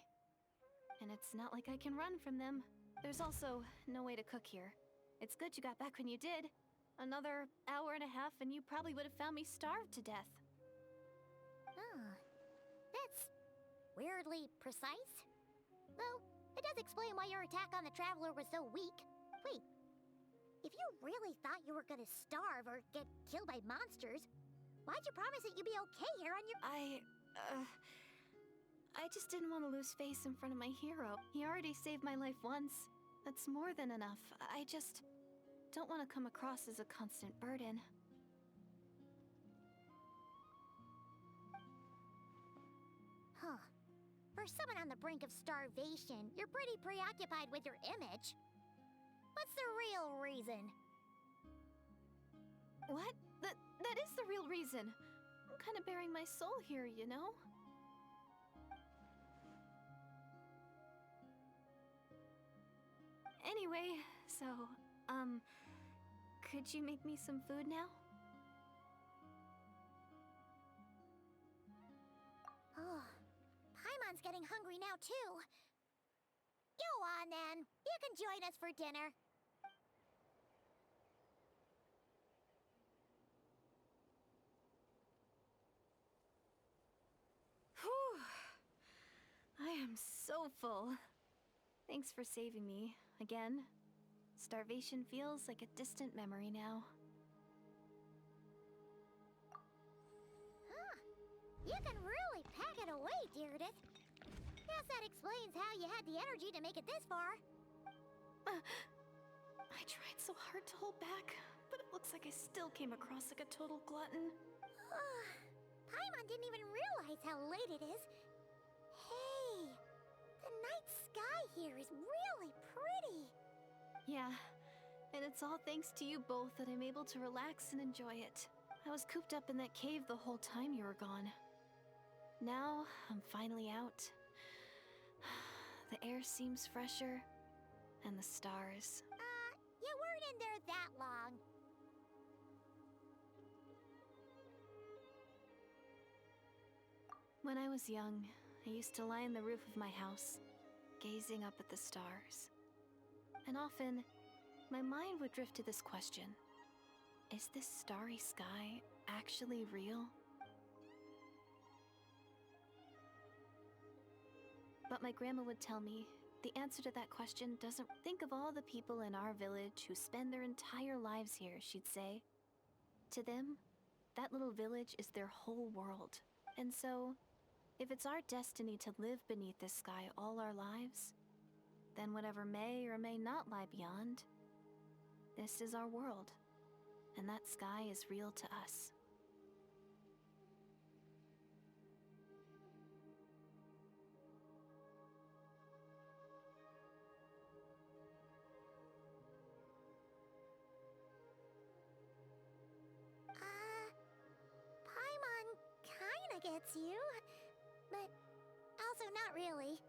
And it's not like I can run from them. There's also no way to cook here. It's good you got back when you did. Another hour and a half and you probably would have found me starved to death. Oh, that's weirdly precise. Though, it does explain why your attack on the Traveler was so weak. Wait, if you really thought you were gonna starve or get killed by monsters, why'd you promise that you'd be okay here on your— I just didn't want to lose face in front of my hero. He already saved my life once. That's more than enough. I just don't want to come across as a constant burden. Huh. For someone on the brink of starvation, you're pretty preoccupied with your image. What's the real reason? What? That is the real reason. I'm kind of bearing my soul here, you know? Anyway, so, could you make me some food now? Oh, Paimon's getting hungry now, too. Go on, then. You can join us for dinner. Whew. I am so full. Thanks for saving me, again. Starvation feels like a distant memory now. Huh. You can really pack it away, Deirdith. Guess that explains how you had the energy to make it this far. I tried so hard to hold back, but it looks like I still came across like a total glutton. Paimon didn't even realize how late it is. Hey, the night sky here is really pretty. Yeah, and it's all thanks to you both that I'm able to relax and enjoy it. I was cooped up in that cave the whole time you were gone. Now, I'm finally out. The air seems fresher, and the stars. You weren't in there that long. When I was young, I used to lie on the roof of my house, gazing up at the stars. And often, my mind would drift to this question. Is this starry sky actually real? But my grandma would tell me, the answer to that question doesn't— think of all the people in our village who spend their entire lives here, she'd say. To them, that little village is their whole world. And so, if it's our destiny to live beneath this sky all our lives, then whatever may or may not lie beyond, this is our world, and that sky is real to us. Paimon kinda gets you, but also not really.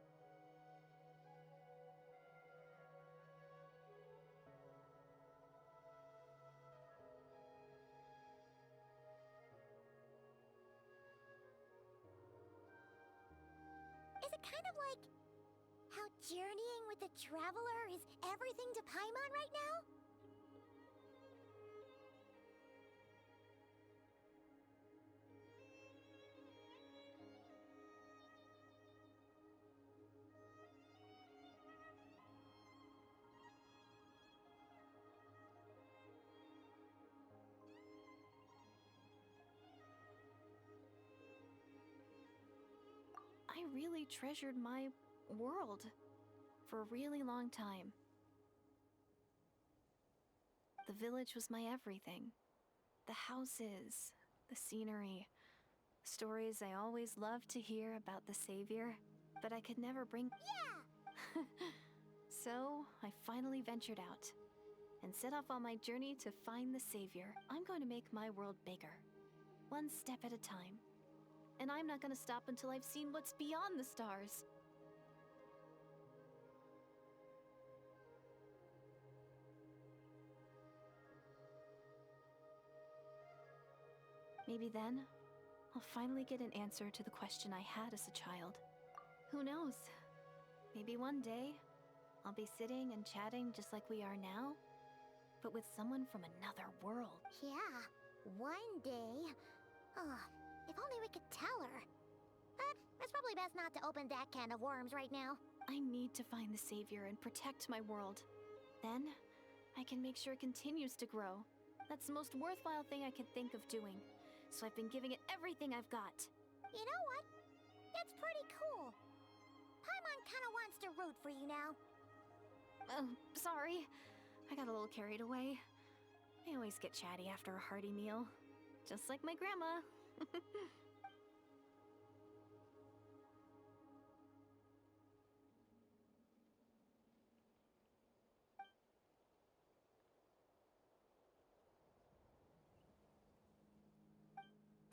Is it kind of like how journeying with the Traveler is everything to Paimon right now? I really treasured my world for a really long time. The village was my everything. The houses, the scenery, Stories I always loved to hear about the Savior, but I could never bring. Yeah! So, I finally ventured out and set off on my journey to find the Savior. I'm going to make my world bigger, one step at a time. And I'm not going to stop until I've seen what's beyond the stars. Maybe then, I'll finally get an answer to the question I had as a child. Who knows? Maybe one day, I'll be sitting and chatting just like we are now, but with someone from another world. Yeah, one day. Oh, if only we could tell her. But it's probably best not to open that can of worms right now. I need to find the Savior and protect my world. Then, I can make sure it continues to grow. That's the most worthwhile thing I could think of doing. So I've been giving it everything I've got. You know what? That's pretty cool. Paimon kinda wants to root for you now. Oh, sorry. I got a little carried away. I always get chatty after a hearty meal. Just like my grandma.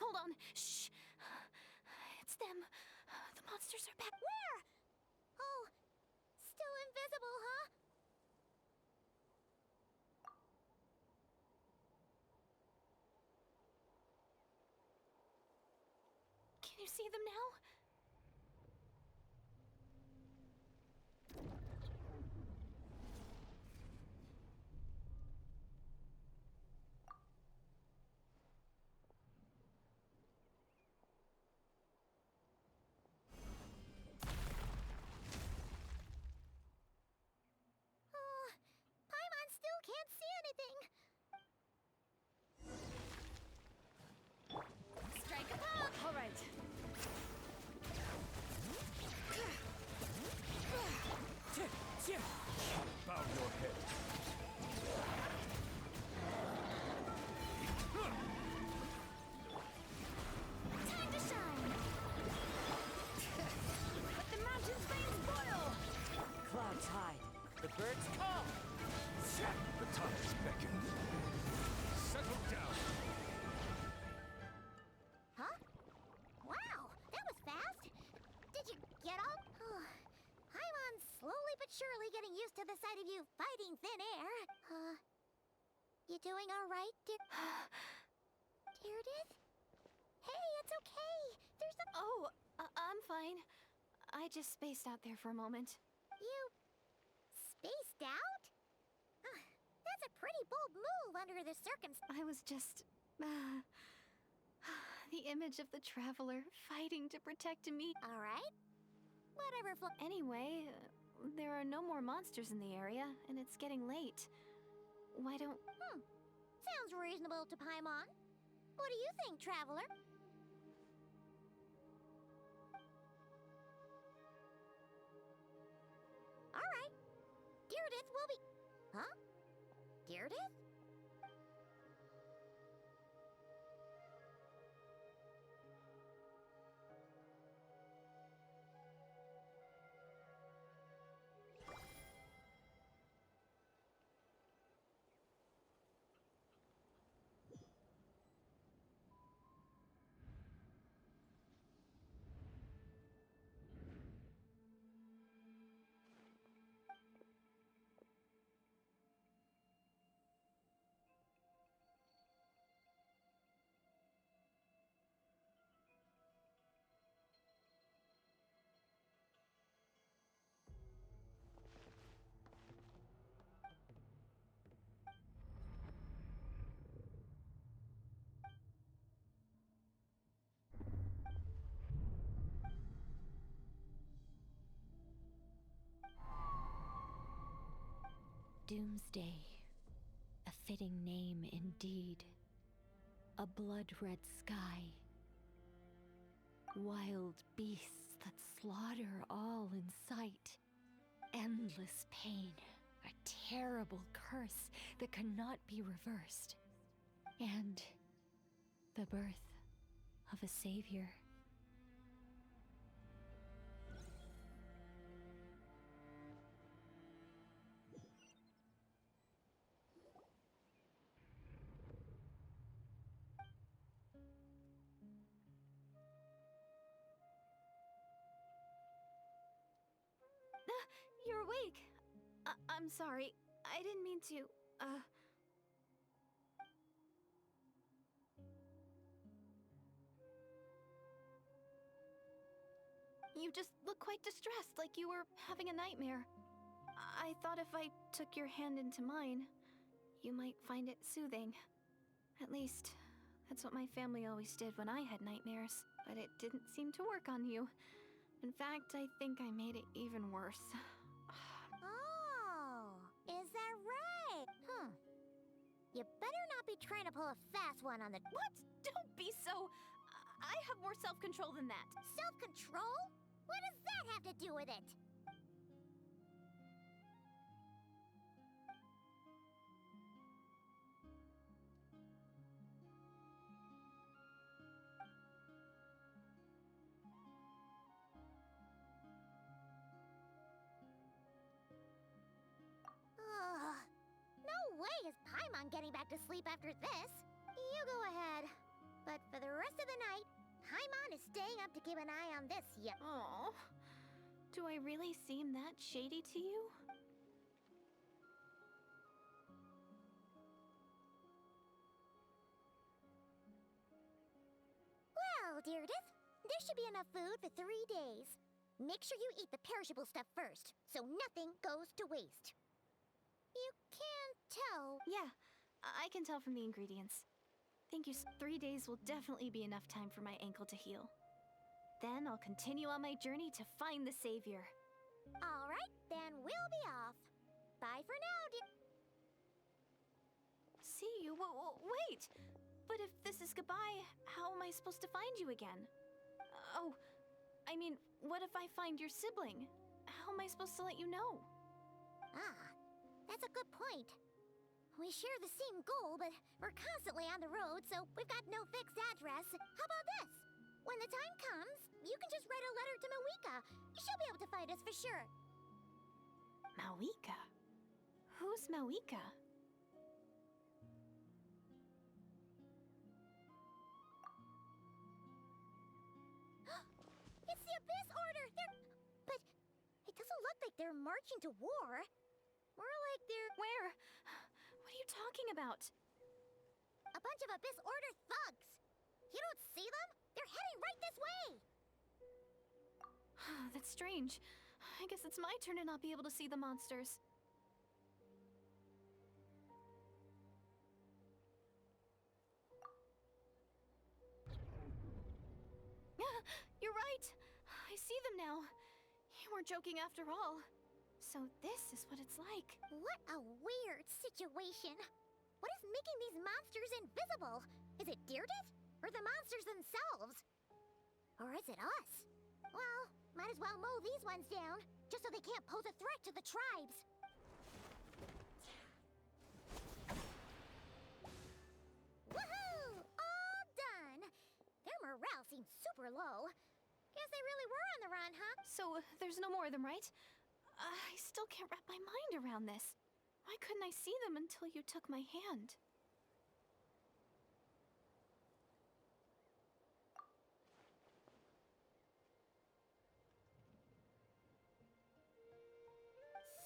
Hold on. Shh. It's them. The monsters are back. Where? Oh, still invisible, huh? Can you see them now? Oh, Paimon still can't see anything. Strike a pop! All right. Bow your head. Time to shine! Let the mountain's veins boil! Clouds hide. The birds call. The tides beckon. Settle down. Huh? Wow, that was fast. Did you get all? Paimon's slowly but surely getting used to the sight of you fighting thin air. You doing all right, Deirdith? Hey, it's okay. There's a... Oh, I'm fine. I just spaced out there for a moment. You... spaced out? That's a pretty bold move under the circumstances. I was just... the image of the traveler fighting to protect me. All right. Whatever, Anyway, there are no more monsters in the area, and it's getting late. Why don't... Sounds reasonable to Paimon. What do you think, traveler? All right. Deirdith will be... Huh? Deirdith? Doomsday. A fitting name indeed. A blood-red sky. Wild beasts that slaughter all in sight. Endless pain. A terrible curse that cannot be reversed. And the birth of a savior. You're awake. I'm sorry. I didn't mean to, You just look quite distressed, like you were having a nightmare. I thought if I took your hand into mine, you might find it soothing. At least, that's what my family always did when I had nightmares, but it didn't seem to work on you. In fact, I think I made it even worse. Oh, is that right? You better not be trying to pull a fast one on the... What? Don't be so... I have more self-control than that. Self-control? What does that have to do with it? Ugh. No way is Paimon getting back to sleep after this. You go ahead. But for the rest of the night, Paimon is staying up to keep an eye on this yip. Aw. Do I really seem that shady to you? Well, Deirdith, there should be enough food for 3 days. Make sure you eat the perishable stuff first, so nothing goes to waste. You can't tell. Yeah, I can tell from the ingredients. Thank you. 3 days will definitely be enough time for my ankle to heal. Then I'll continue on my journey to find the savior. All right, then we'll be off. Bye for now, dear. See you? Wait! But if this is goodbye, how am I supposed to find you again? Oh, I mean, what if I find your sibling? How am I supposed to let you know? Ah, that's a good point. We share the same goal, but we're constantly on the road, so we've got no fixed address. How about this? When the time comes, you can just write a letter to Mawika. She'll be able to find us for sure. Mawika? Who's Mawika? It's the Abyss Order! But it doesn't look like they're marching to war. More like they're... Where? What are you talking about? A bunch of Abyss Order thugs. You don't see them? They're heading right this way! That's strange. I guess it's my turn to not be able to see the monsters. You're right! I see them now. You weren't joking after all. So this is what it's like. What a weird situation. What is making these monsters invisible? Is it Deirdith? Or the monsters themselves? Or is it us? Well, might as well mow these ones down, just so they can't pose a threat to the tribes. Woohoo! All done! Their morale seems super low. Guess they really were on the run, huh? So there's no more of them, right? I still can't wrap my mind around this. Why couldn't I see them until you took my hand?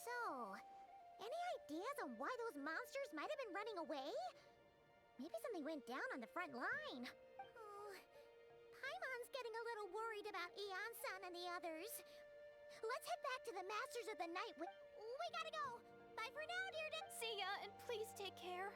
So, any ideas on why those monsters might have been running away? Maybe something went down on the front line. Oh, Paimon's getting a little worried about Eon-san and the others. Let's head back to the Masters of the Night. We gotta go. Bye for now, Deirdith. See ya, and please take care.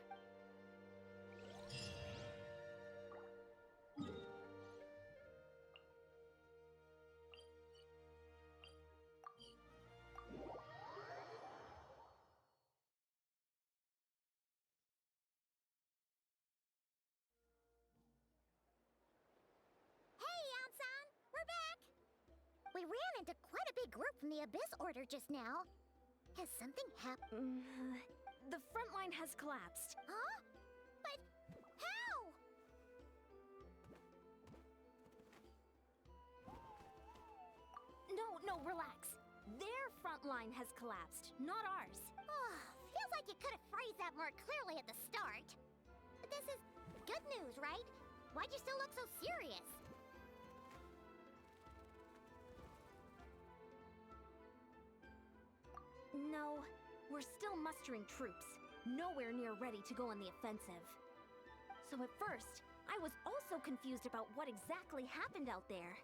Hey, Eon-san, we're back. We ran into quite a big group from the Abyss Order just now. Has something happened? The front line has collapsed. Huh? But how? No, relax. Their front line has collapsed, not ours. Oh, feels like you could have phrased that more clearly at the start. But this is good news, right? Why'd you still look so serious? No, we're still mustering troops. Nowhere near ready to go on the offensive. So at first, I was also confused about what exactly happened out there.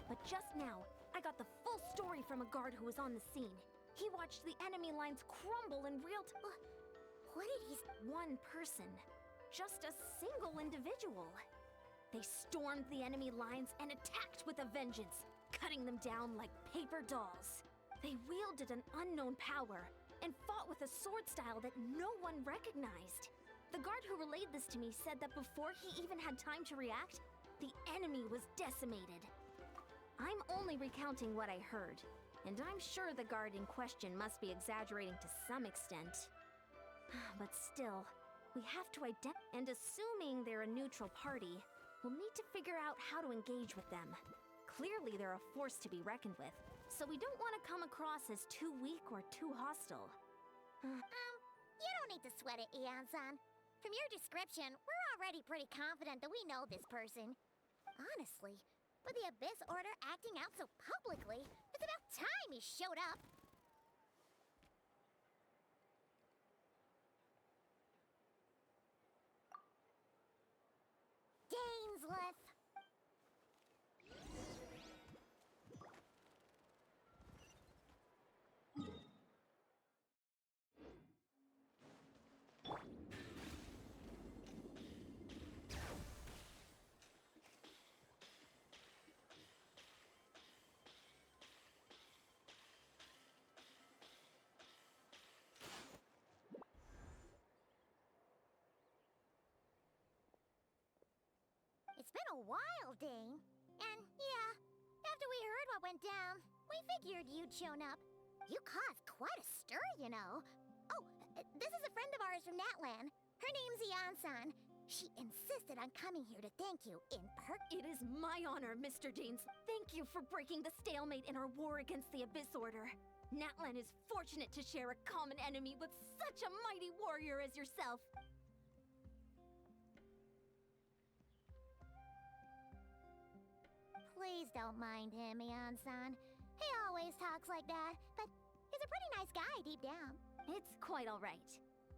But just now, I got the full story from a guard who was on the scene. He watched the enemy lines crumble in real time. What did he... One person. Just a single individual. They stormed the enemy lines and attacked with a vengeance, cutting them down like paper dolls. They wielded an unknown power and fought with a sword style that no one recognized. The guard who relayed this to me said that before he even had time to react, the enemy was decimated. I'm only recounting what I heard, and I'm sure the guard in question must be exaggerating to some extent. But still, we have to identify, and assuming they're a neutral party, we'll need to figure out how to engage with them. Clearly they're a force to be reckoned with, so we don't want to come across as too weak or too hostile. You don't need to sweat it, Eon-san. From your description, we're already pretty confident that we know this person. Honestly, with the Abyss Order acting out so publicly, it's about time he showed up. Deinsleif. It's been a while, Dane. And yeah, after we heard what went down, we figured you'd shown up. You caused quite a stir, you know. Oh, this is a friend of ours from Natlan. Her name's Eon-san. She insisted on coming here to thank you in It is my honor, Mr. Deans. Thank you for breaking the stalemate in our war against the Abyss Order. Natlan is fortunate to share a common enemy with such a mighty warrior as yourself. Please don't mind him, Eon-san. He always talks like that, but he's a pretty nice guy deep down. It's quite all right.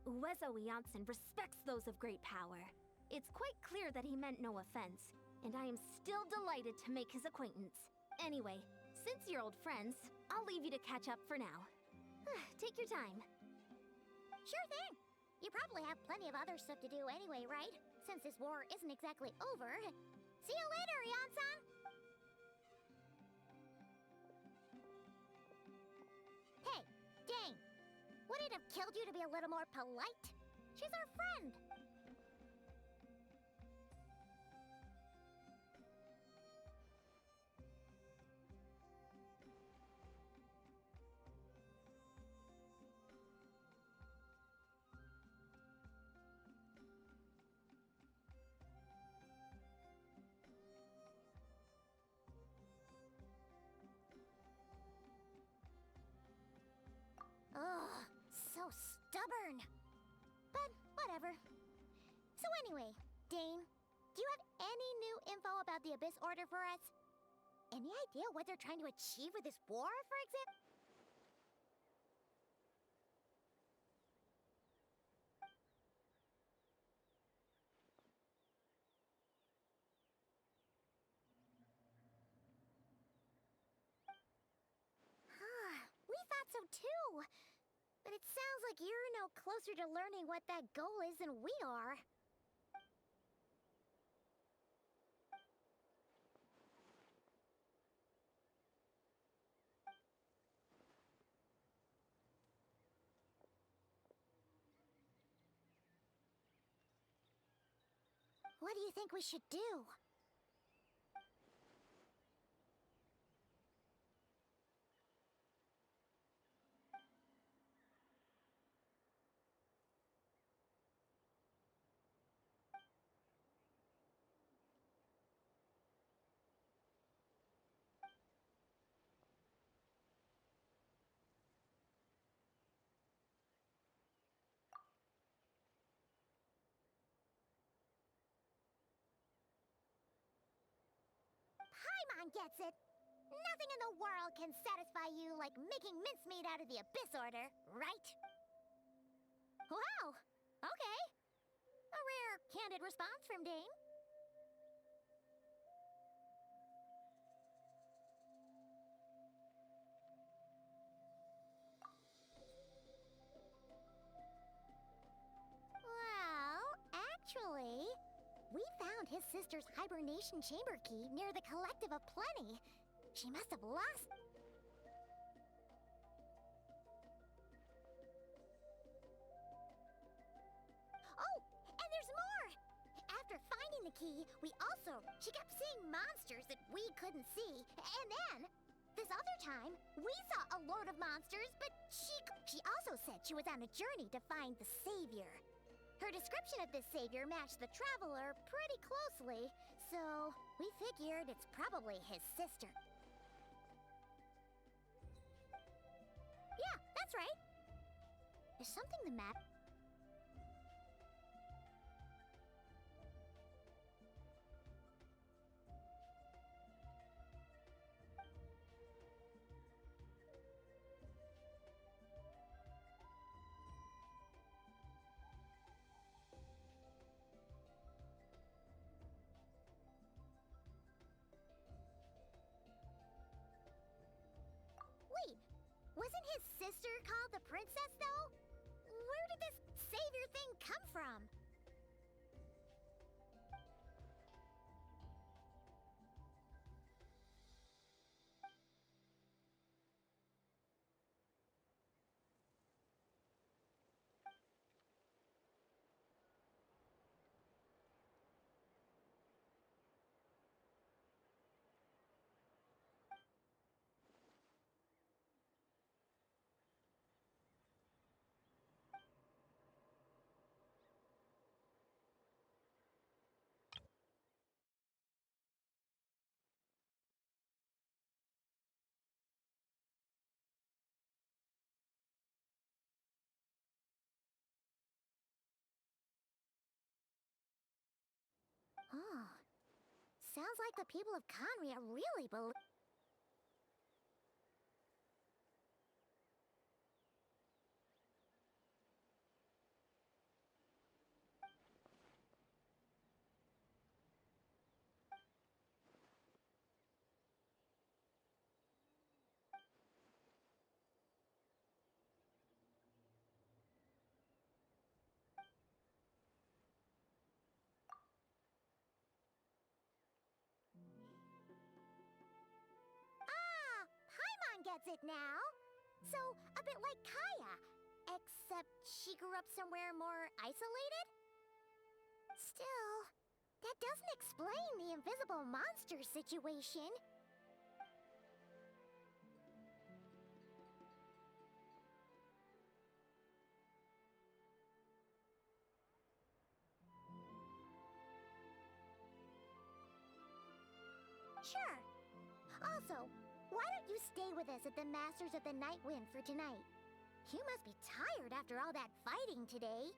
Uezo Janssen respects those of great power. It's quite clear that he meant no offense, and I am still delighted to make his acquaintance. Anyway, since you're old friends, I'll leave you to catch up for now. Take your time. Sure thing. You probably have plenty of other stuff to do anyway, right? Since this war isn't exactly over. See you later, Eon-san! Hey, Dane! Would it have killed you to be a little more polite? She's our friend! Ugh, so stubborn. But whatever. So anyway, Dane, do you have any new info about the Abyss Order for us? Any idea what they're trying to achieve with this war, for example? We thought so too. But it sounds like you're no closer to learning what that goal is than we are. What do you think we should do? Paimon gets it. Nothing in the world can satisfy you like making mincemeat out of the Abyss Order, right? Wow, okay. A rare, candid response from Dame. Well, actually, we found his sister's hibernation chamber key near the Collective of Plenty. She must have lost. Oh, and there's more! After finding the key, she kept seeing monsters that we couldn't see. And then, this other time, we saw a load of monsters, but she also said she was on a journey to find the Savior. Her description of this Savior matched the Traveler pretty closely, so we figured it's probably his sister. Yeah, that's right. Is something the matter? Wait, wasn't his sister called the Princess, though? Where did this Savior thing come from? Oh, sounds like the people of Conria really believe. Paimon gets it now. So, a bit like Kaya, except she grew up somewhere more isolated? Still, that doesn't explain the invisible monster situation. Sure. Also, why don't you stay with us at the Masters of the Night Wind for tonight? You must be tired after all that fighting today.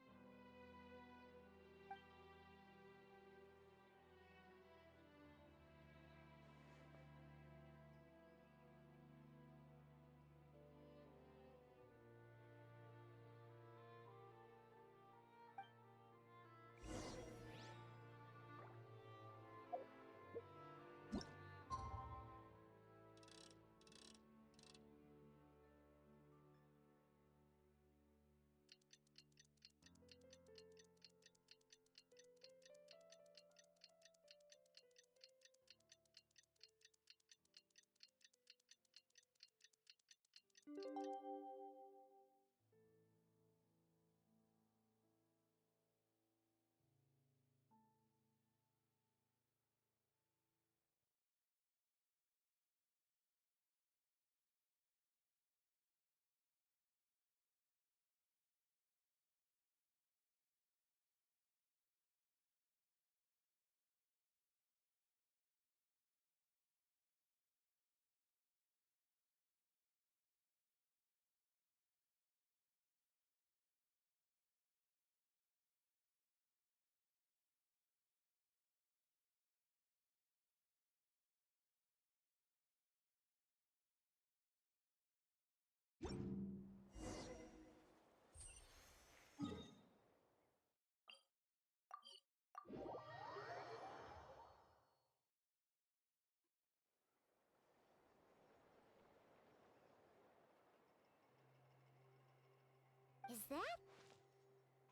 that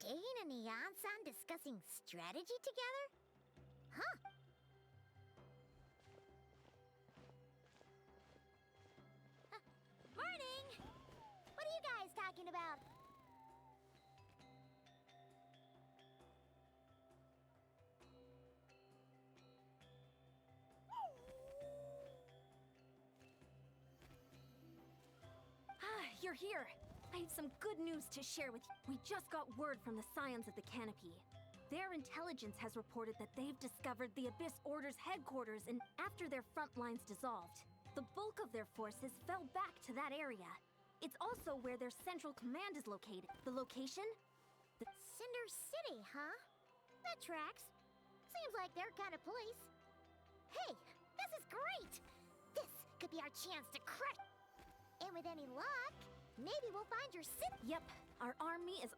Dane and Ian-san discussing strategy together? Huh. Morning! What are you guys talking about? You're here. I have some good news to share with you. We just got word from the Scions of the Canopy. Their intelligence has reported that they've discovered the Abyss Order's headquarters, and after their front lines dissolved, the bulk of their forces fell back to that area. It's also where their central command is located. The location? Cinder City, huh? That tracks. Seems like their kind of place. Hey, this is great! This could be our chance to crush. And with any luck, maybe we'll find your city. Yep, our army is...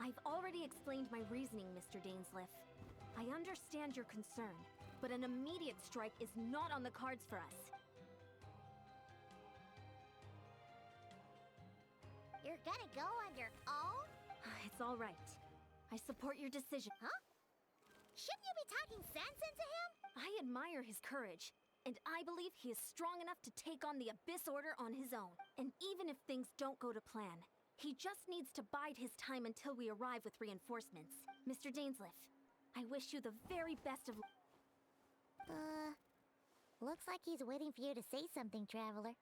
I've already explained my reasoning, Mr. deinsleif. I understand your concern, but an immediate strike is not on the cards for us. You're gonna go on your own? It's all right. I support your decision. Huh? Shouldn't you be talking sense into him? I admire his courage, and I believe he is strong enough to take on the Abyss Order on his own. And even if things don't go to plan, he just needs to bide his time until we arrive with reinforcements. Mr. deinsleif, I wish you the very best of luck. Looks like he's waiting for you to say something, Traveler.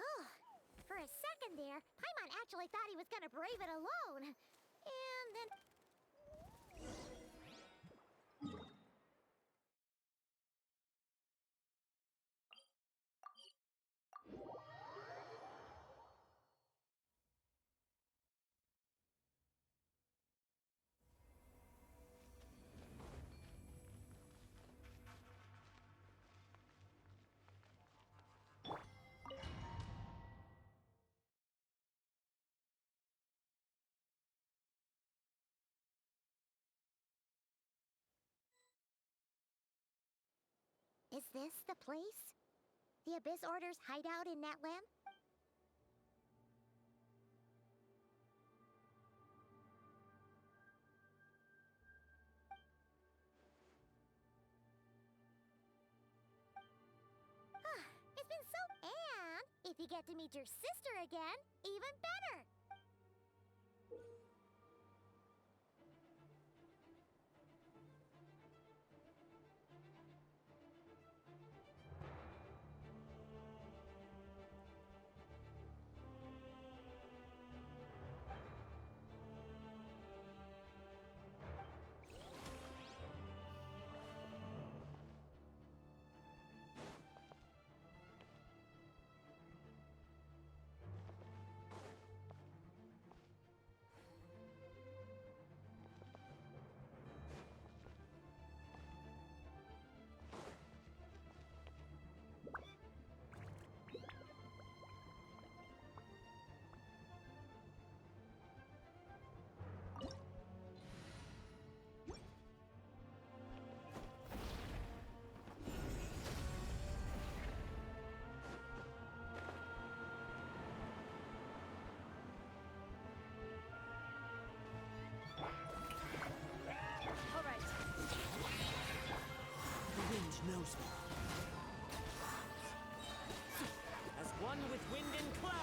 Oh, for a second there, Paimon actually thought he was gonna brave it alone. And then... Is this the place? The Abyss Order's hideout in Natlan? It's been so... And if you get to meet your sister again, even better! Knows me. As one with wind and cloud.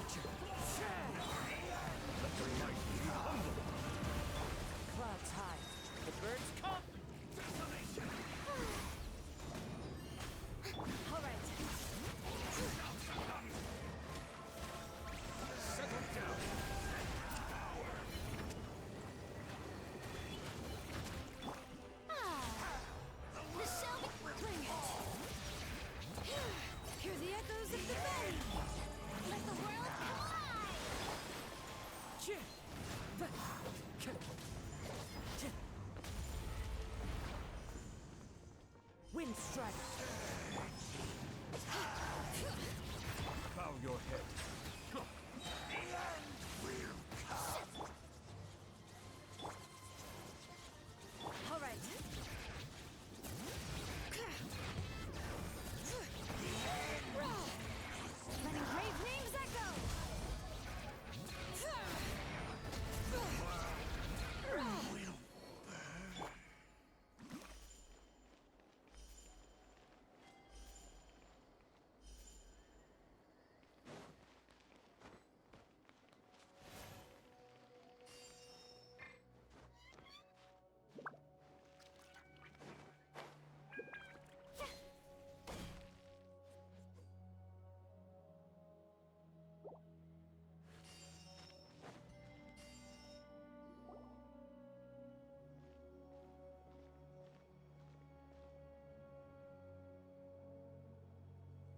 Let your might be humble. Clouds high. The birds come. All right. Settle down. The Shelby, bring it! Hear the echoes of the valley! Let the world collide! Wind strike. Bow your head. All right. Letting brave names echo.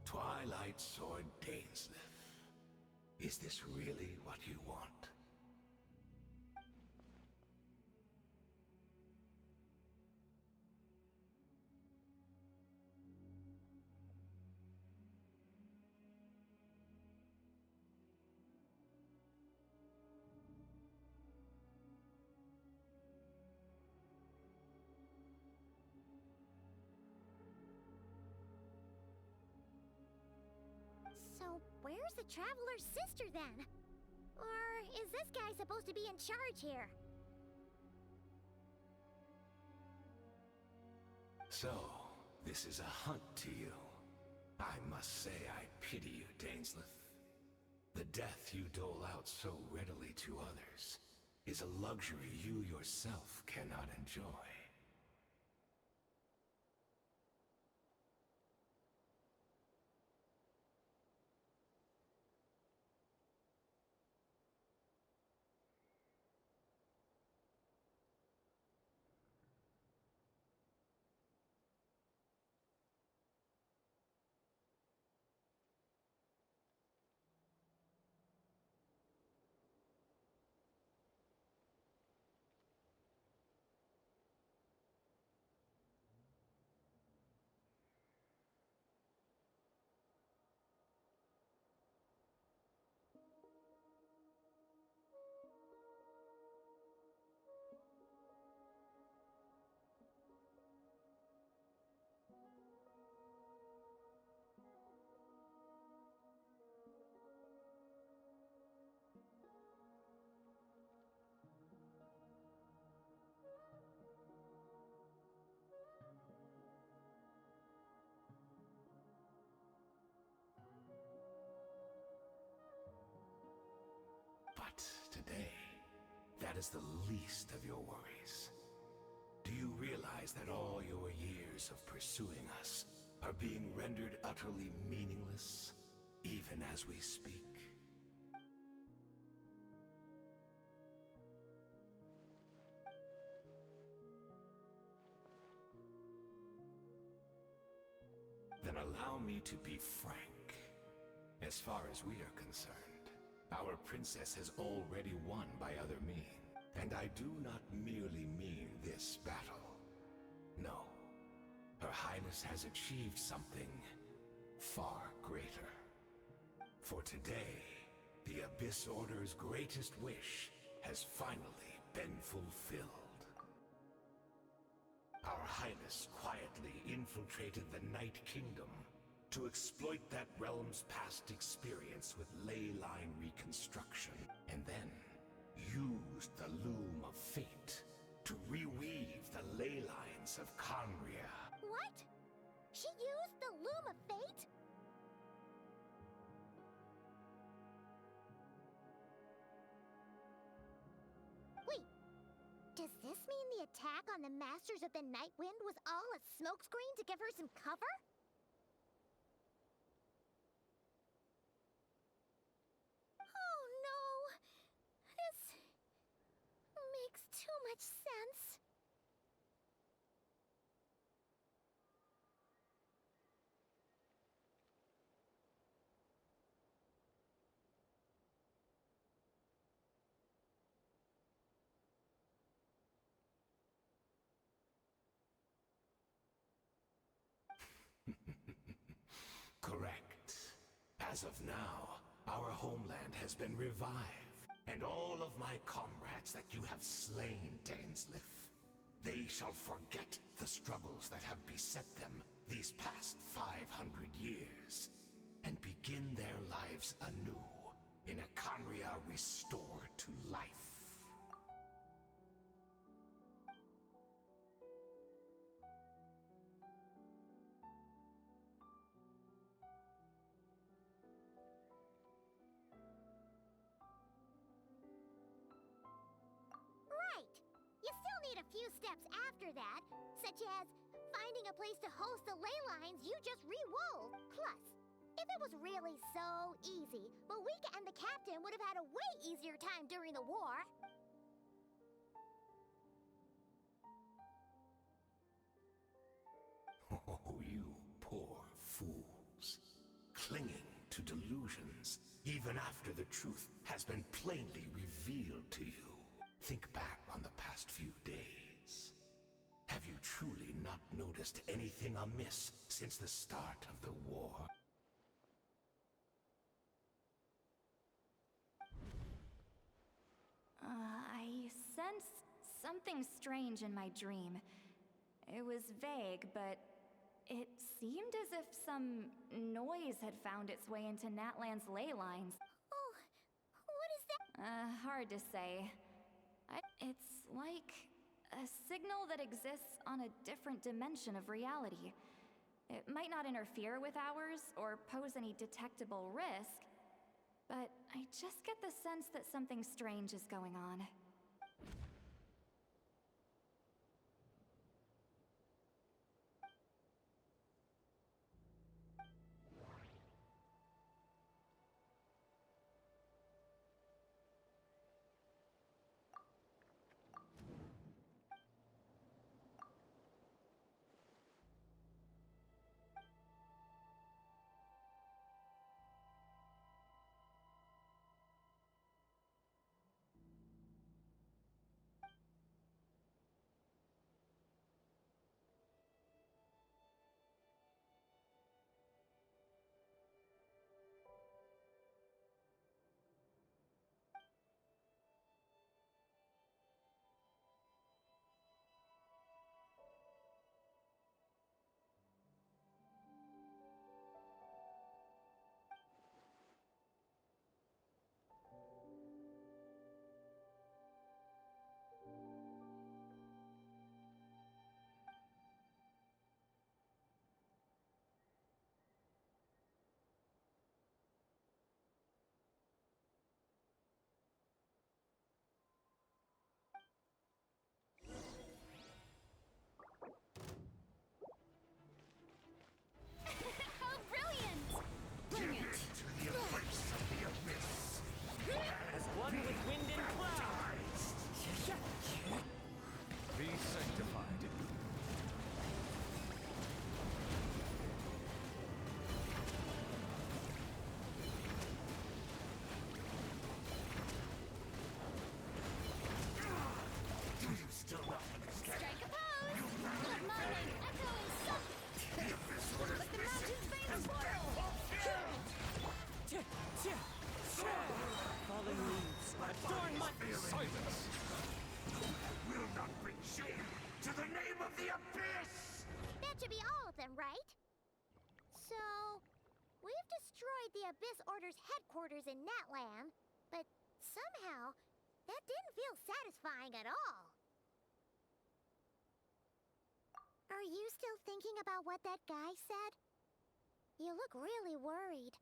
Twilight Sword deinsleif. Is this really what you want? So, where's the Traveler's sister then? Or is this guy supposed to be in charge here? So, this is a hunt to you. I must say I pity you, deinsleif. The death you dole out so readily to others is a luxury you yourself cannot enjoy. But today, that is the least of your worries. Do you realize that all your years of pursuing us are being rendered utterly meaningless, even as we speak? Then allow me to be frank. As far as we are concerned, our princess has already won by other means. And I do not merely mean this battle. No. Her Highness has achieved something far greater. For today, the Abyss Order's greatest wish has finally been fulfilled. Our Highness quietly infiltrated the Night Kingdom to exploit that realm's past experience with ley line reconstruction, and then used the Loom of Fate to reweave the ley lines of Conria. What? She used the Loom of Fate? Does this mean the attack on the Masters of the Night Wind was all a smokescreen to give her some cover? Oh no! This makes too much sense. Correct. As of now, our homeland has been revived, and all of my comrades that you have slain, deinsleif, they shall forget the struggles that have beset them these past 500 years, and begin their lives anew in a Conria restored to life. Right! You still need a few steps after that, such as finding a place to host the ley lines you just re-wove. Plus, if it was really so easy, Malika and the captain would have had a way easier time during the war. Oh, you poor fools. Clinging to delusions, even after the truth has been plainly revealed to you. Think back on the past few days. Have you truly not noticed anything amiss since the start of the war? I sensed something strange in my dream. It was vague, but it seemed as if some noise had found its way into Natlan's ley lines. Oh, what is that? Hard to say. It's like a signal that exists on a different dimension of reality. It might not interfere with ours or pose any detectable risk, but I just get the sense that something strange is going on. As one with wind and cloud. Be sanctified. Do you still not understand? Strike a pose! Let mine echo and suck! Let the mountains veins swirl! Falling leaves adorn my Silence! Will not bring shame to the name of the Abyss! That should be all of them, right? So, we've destroyed the Abyss Order's headquarters in Natlan, but somehow, that didn't feel satisfying at all. Are you still thinking about what that guy said? You look really worried.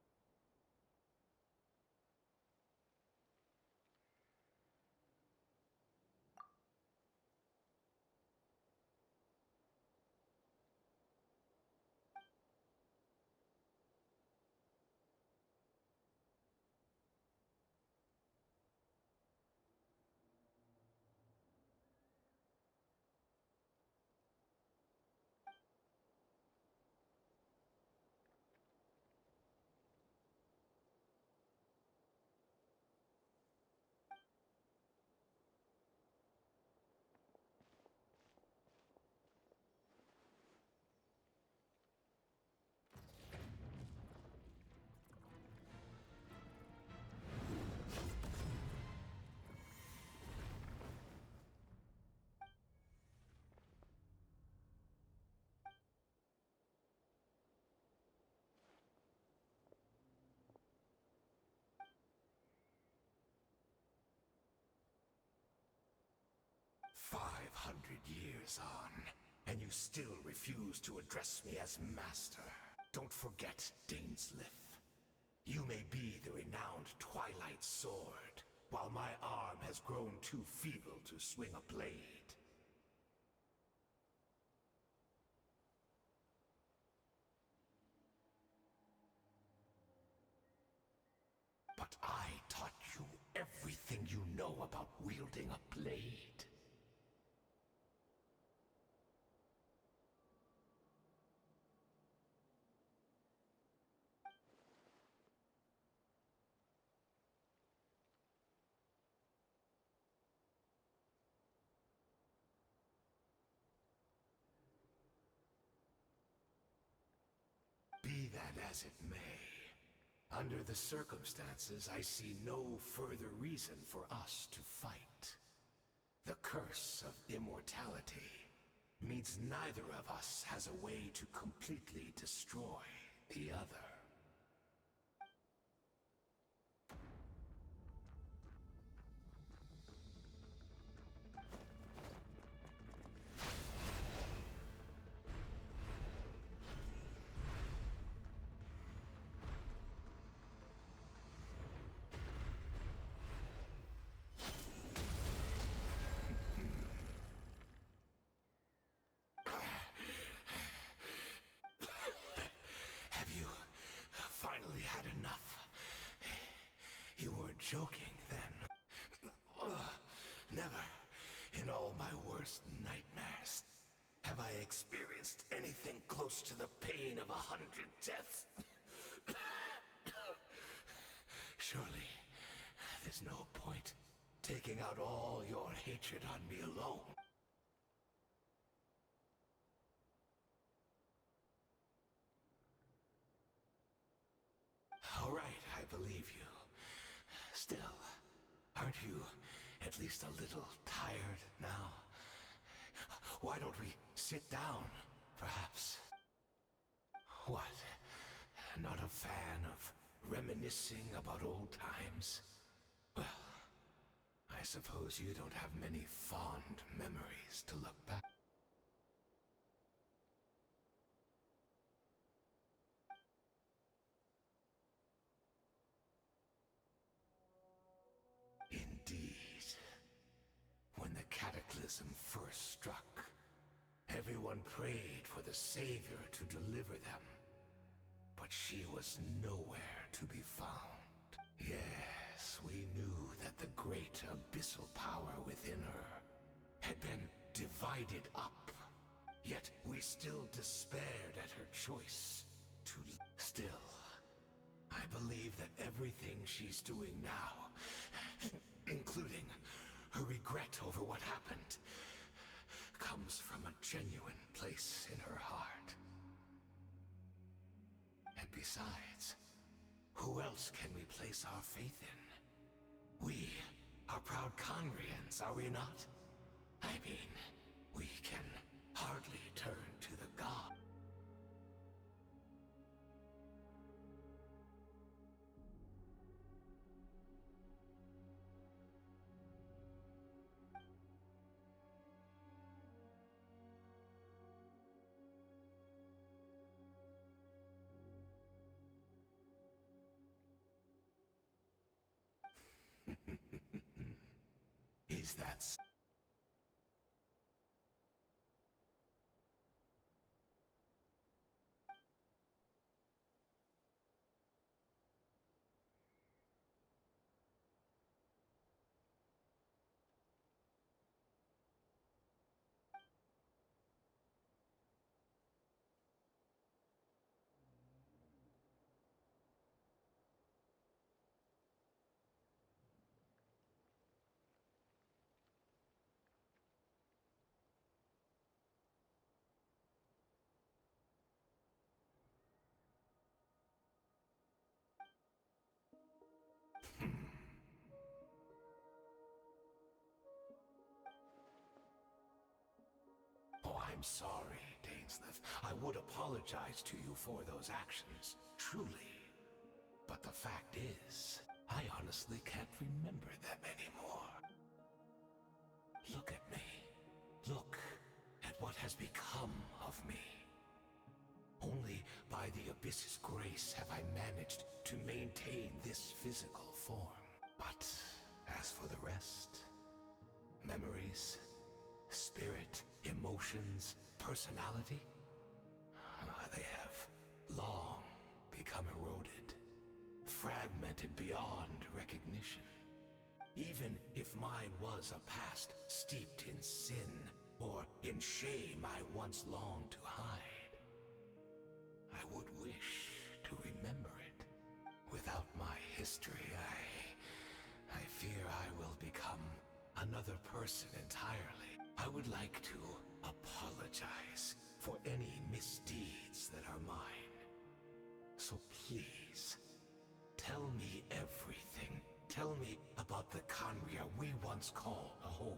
years on, and you still refuse to address me as master. Don't forget, deinsleif. You may be the renowned Twilight Sword, while my arm has grown too feeble to swing a blade. But I taught you everything you know about wielding a blade. Be that as it may, under the circumstances, I see no further reason for us to fight. The curse of immortality means neither of us has a way to completely destroy the other. Finally had enough. You weren't joking then. Never, in all my worst nightmares, have I experienced anything close to the pain of 100 deaths. Surely, there's no point taking out all your hatred on me alone. All right, I believe you. Still, aren't you at least a little tired now? Why don't we sit down, perhaps? What? Not a fan of reminiscing about old times? Well, I suppose you don't have many fond memories to look back. Indeed. When the cataclysm first struck, everyone prayed for the Savior to deliver them. But she was nowhere to be found. Yes, we knew that the great abyssal power within her had been divided up. Yet we still despaired at her choice to... Still, I believe that everything she's doing now, including her regret over what happened, comes from a genuine place in her heart. And besides, who else can we place our faith in? We are proud Conrians, are we not? I mean, we can hardly turn to the god. Is that so? Oh, I'm sorry, deinsleif. I would apologize to you for those actions, truly. But the fact is, I honestly can't remember them anymore. Look at me. Look has become of me. Only by the Abyss's grace have I managed to maintain this physical form. But as for the rest, memories, spirit, emotions, personality, they have long become eroded, fragmented beyond recognition. Even if mine was a past steeped in sin or in shame I once longed to hide, I would wish to remember it. Without my history, I fear I will become another person entirely. I would like to apologize for any misdeeds that are mine. So please, tell me everything. Tell me about the Khaenri'ah we once called home.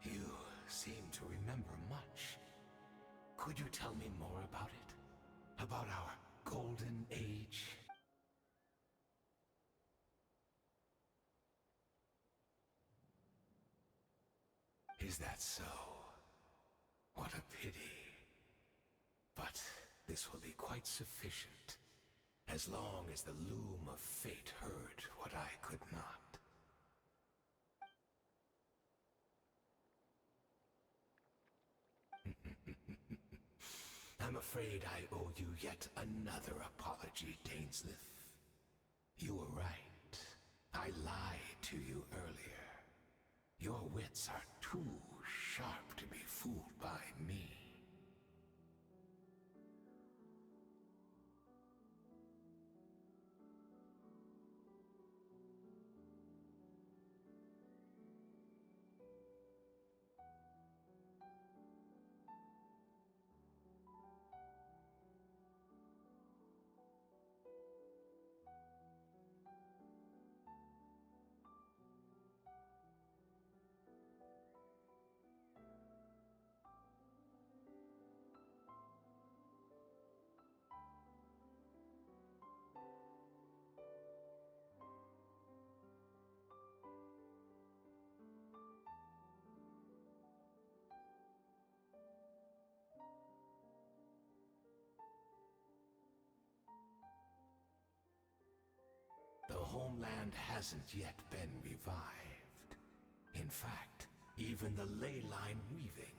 You seem to remember much. Could you tell me more about it? About our golden age? Is that so? What a pity. But this will be quite sufficient, as long as the loom of fate heard what I could not. I'm afraid I owe you yet another apology, deinsleif. You were right. I lied to you earlier. Your wits are too sharp to be fooled by me. The homeland hasn't yet been revived. In fact, even the ley line weaving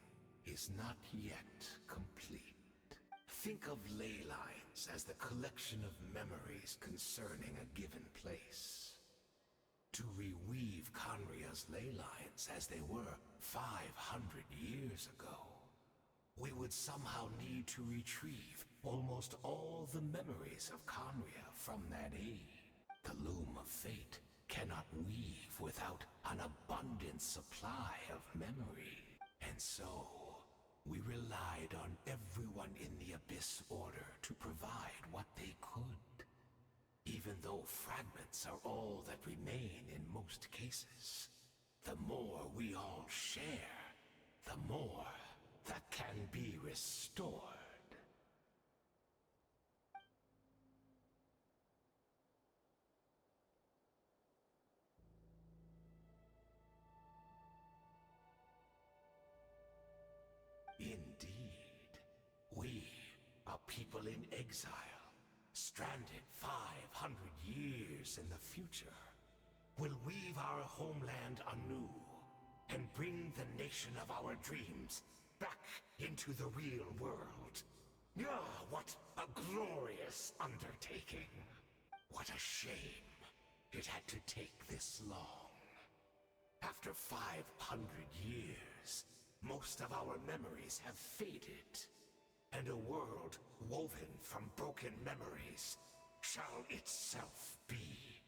is not yet complete. Think of ley lines as the collection of memories concerning a given place. To reweave Khaenri'ah's ley lines as they were 500 years ago, we would somehow need to retrieve almost all the memories of Khaenri'ah from that age. The loom of fate cannot weave without an abundant supply of memory. And so, we relied on everyone in the Abyss Order to provide what they could. Even though fragments are all that remain in most cases, the more we all share, the more that can be restored. Indeed, we, a people in exile, stranded 500 years in the future, will weave our homeland anew and bring the nation of our dreams back into the real world. Ah, what a glorious undertaking! What a shame it had to take this long. After 500 years, most of our memories have faded, and a world woven from broken memories shall itself be.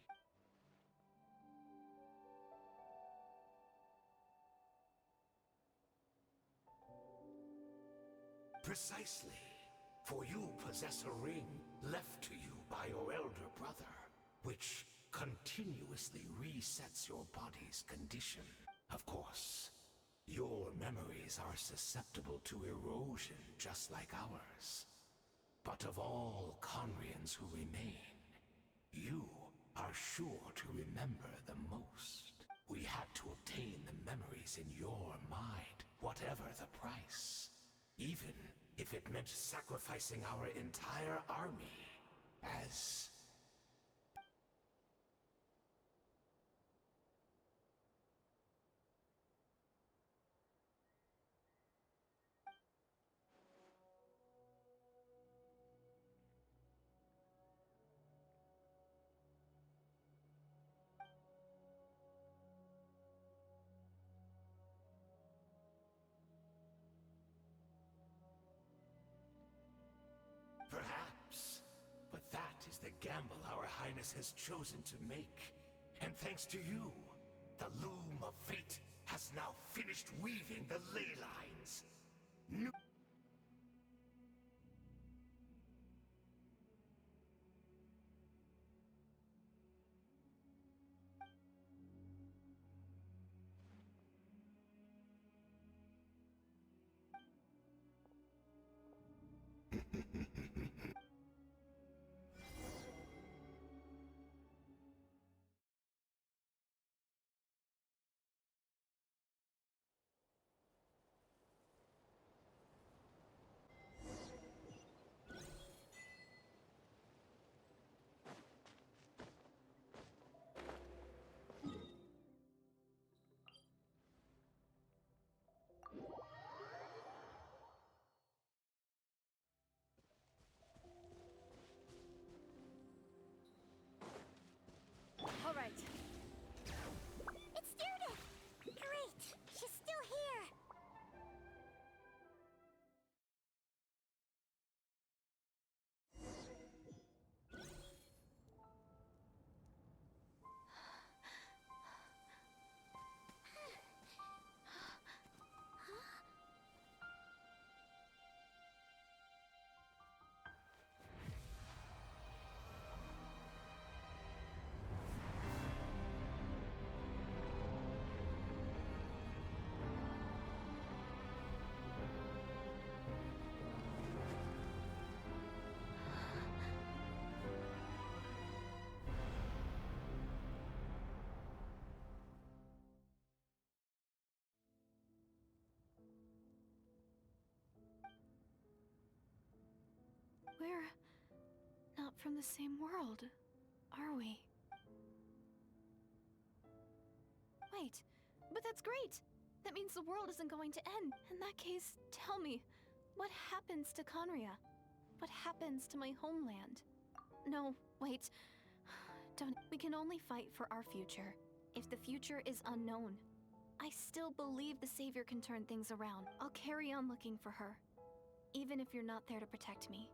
Precisely, for you possess a ring left to you by your elder brother, which continuously resets your body's condition. Of course, your memories are susceptible to erosion just like ours. But of all Conrians who remain, you are sure to remember the most. We had to obtain the memories in your mind, whatever the price. Even if it meant sacrificing our entire army as... Perhaps, but that is the gamble our Highness has chosen to make. And thanks to you, the loom of fate has now finished weaving the ley lines. All right. It's Judith! Great! She's still here! We're not from the same world, are we? Wait, but that's great! That means the world isn't going to end. In that case, tell me, what happens to Conria? What happens to my homeland? No, wait. Don't. We can only fight for our future. If the future is unknown, I still believe the Savior can turn things around. I'll carry on looking for her, even if you're not there to protect me.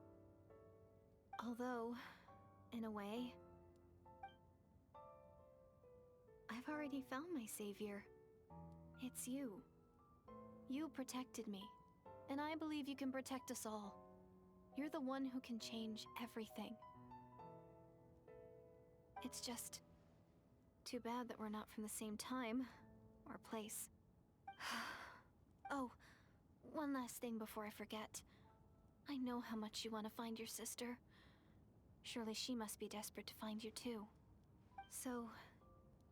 Although, in a way, I've already found my savior. It's you. You protected me, and I believe you can protect us all. You're the one who can change everything. It's just too bad that we're not from the same time or place. Oh, one last thing before I forget. I know how much you want to find your sister. Surely she must be desperate to find you too. So,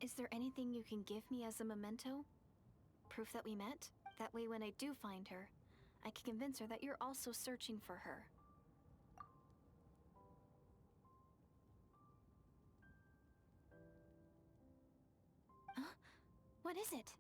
is there anything you can give me as a memento? Proof that we met? That way when I do find her, I can convince her that you're also searching for her. Huh? What is it?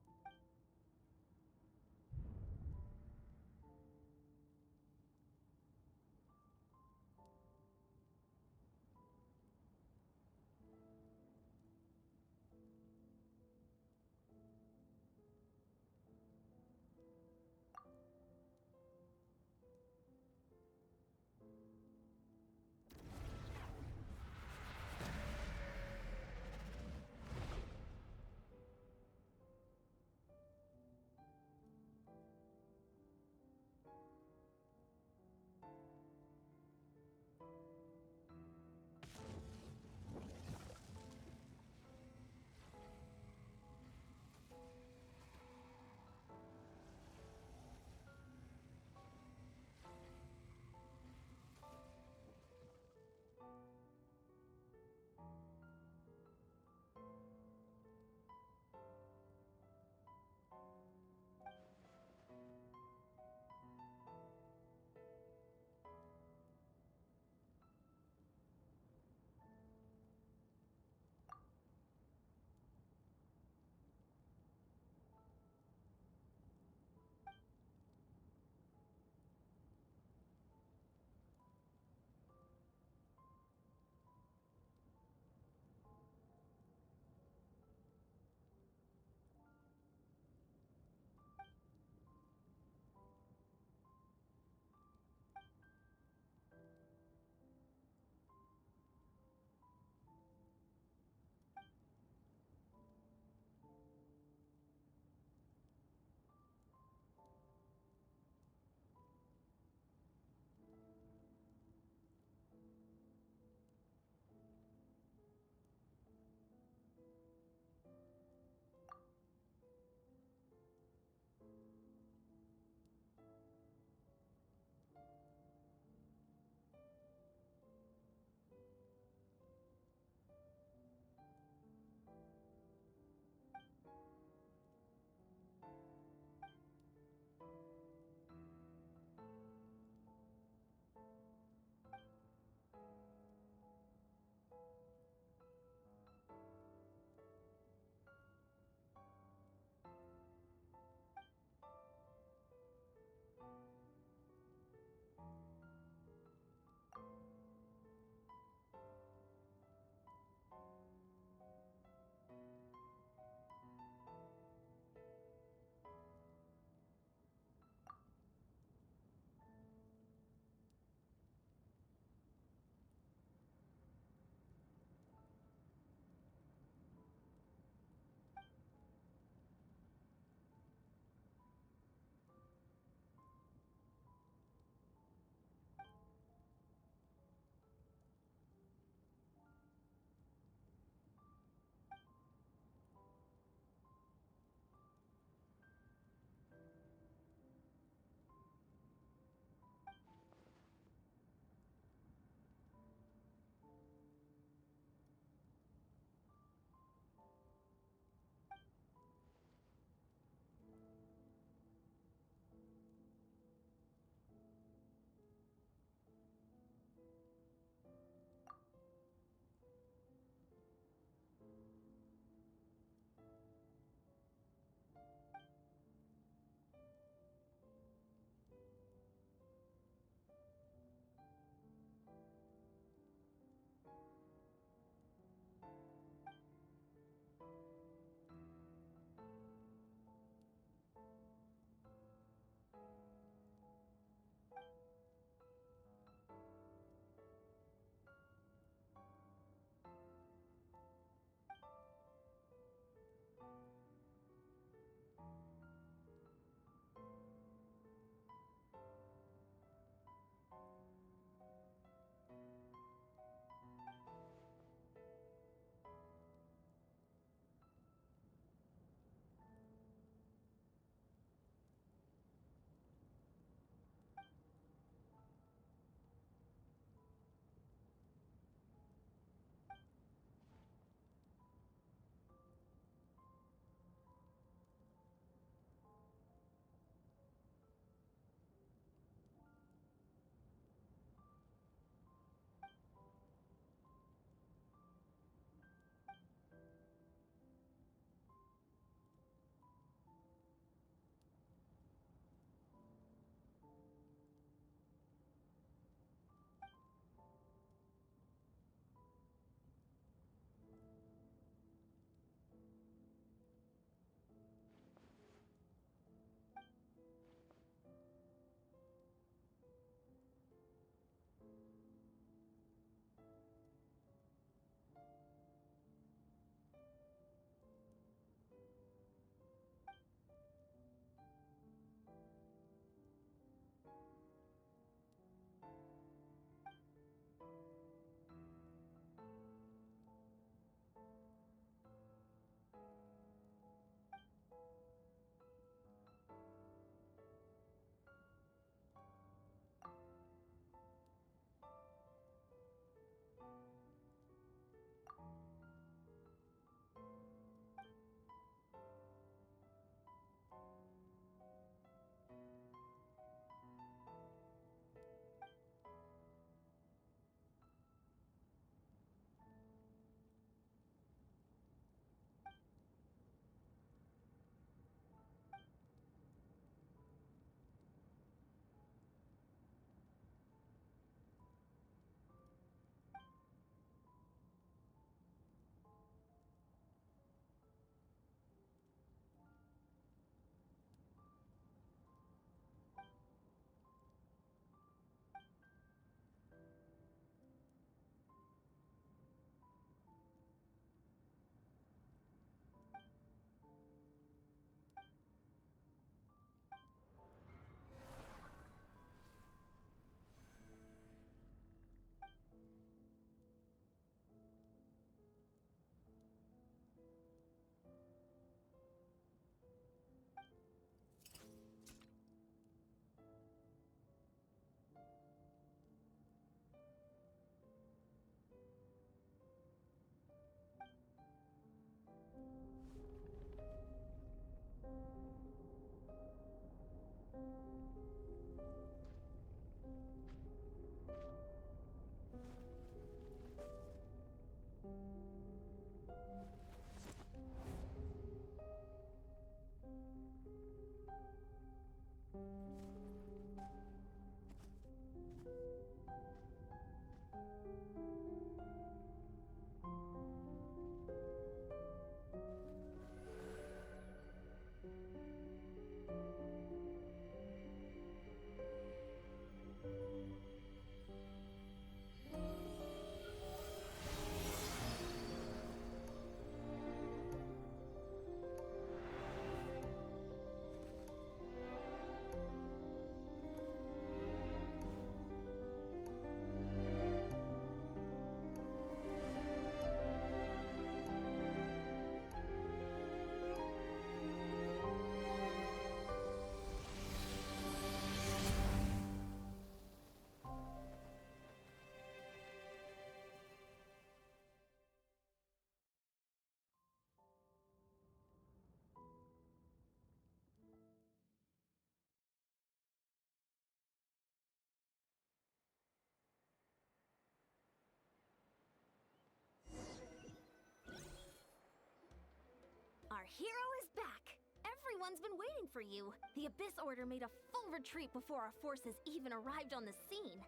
Our hero is back! Everyone's been waiting for you. The Abyss Order made a full retreat before our forces even arrived on the scene.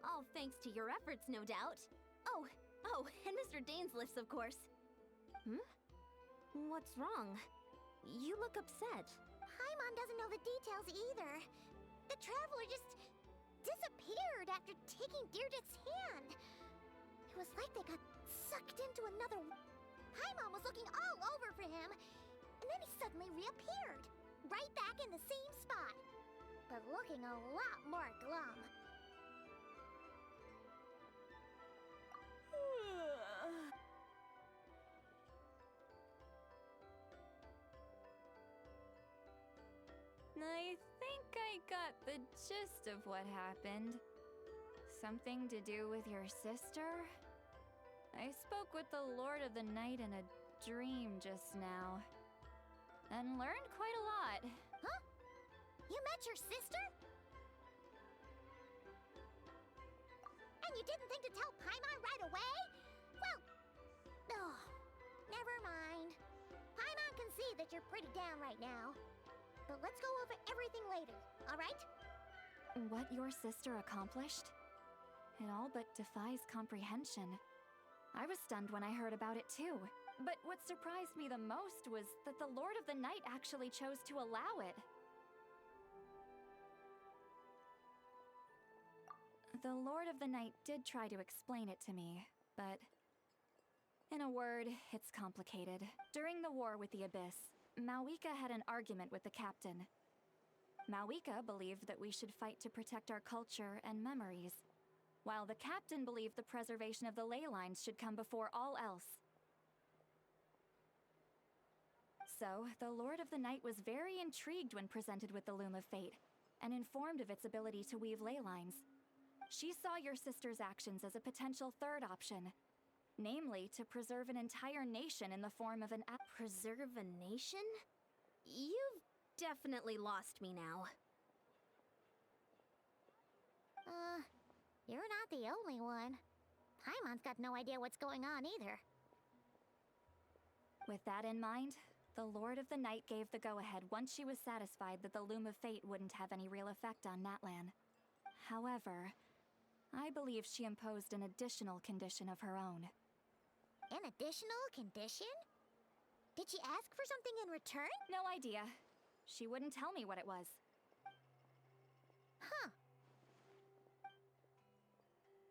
All thanks to your efforts, no doubt. Oh, and Mr. Deinsleif's, of course. What's wrong? You look upset. Paimon doesn't know the details either. The traveler just disappeared after taking Deirdre's hand. It was like they got sucked into another. Paimon was looking all over for him, and then he suddenly reappeared, right back in the same spot, but looking a lot more glum. I think I got the gist of what happened. Something to do with your sister? I spoke with the Lord of the Night in a dream just now, and learned quite a lot. Huh? You met your sister? And you didn't think to tell Paimon right away? Well, never mind. Paimon can see that you're pretty down right now. But let's go over everything later, alright? What your sister accomplished? It all but defies comprehension. I was stunned when I heard about it too. But what surprised me the most was that the Lord of the Night actually chose to allow it. The Lord of the Night did try to explain it to me, but in a word, it's complicated. During the war with the Abyss, Malwika had an argument with the captain. Malwika believed that we should fight to protect our culture and memories, while the captain believed the preservation of the ley lines should come before all else. So, the Lord of the Night was very intrigued when presented with the Loom of Fate, and informed of its ability to weave ley lines. She saw your sister's actions as a potential third option, namely to preserve an entire nation in the form of an Preserve a nation? You've definitely lost me now. You're not the only one. Paimon's got no idea what's going on either. With that in mind, the Lord of the Night gave the go-ahead once she was satisfied that the Loom of Fate wouldn't have any real effect on Natlan. However, I believe she imposed an additional condition of her own. An additional condition? Did she ask for something in return? No idea. She wouldn't tell me what it was. Huh.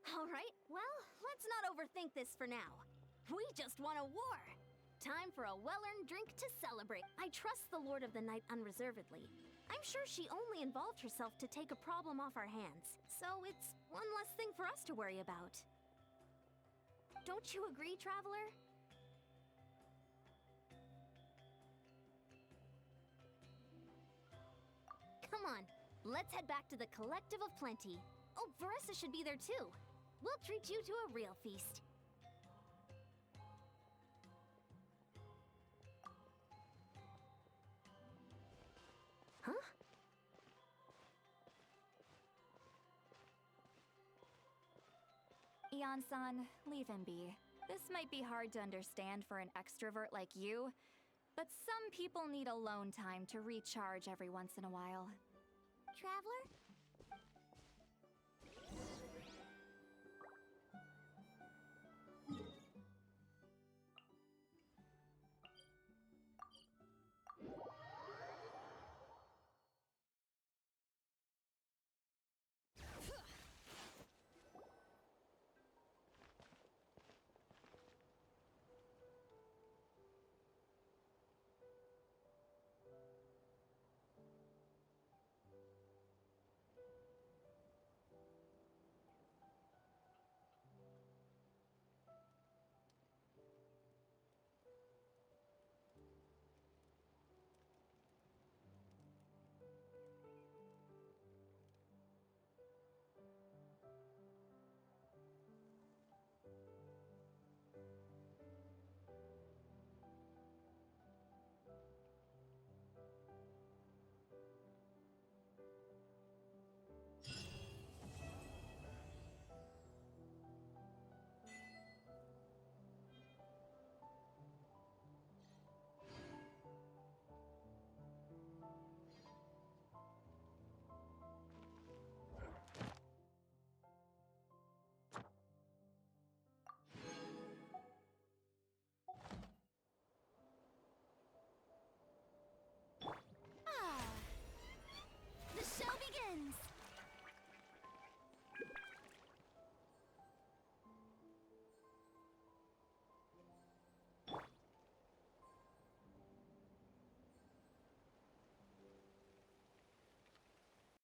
Alright, well, let's not overthink this for now. We just won a war! Time for a well-earned drink to celebrate. I trust the Lord of the Night unreservedly. I'm sure she only involved herself to take a problem off our hands, so it's one less thing for us to worry about. Don't you agree, Traveler? Come on, let's head back to the Collective of Plenty. Oh, Varessa should be there too. We'll treat you to a real feast. Huh? Eon-san, leave him be. This might be hard to understand for an extrovert like you, but some people need alone time to recharge every once in a while. Traveler,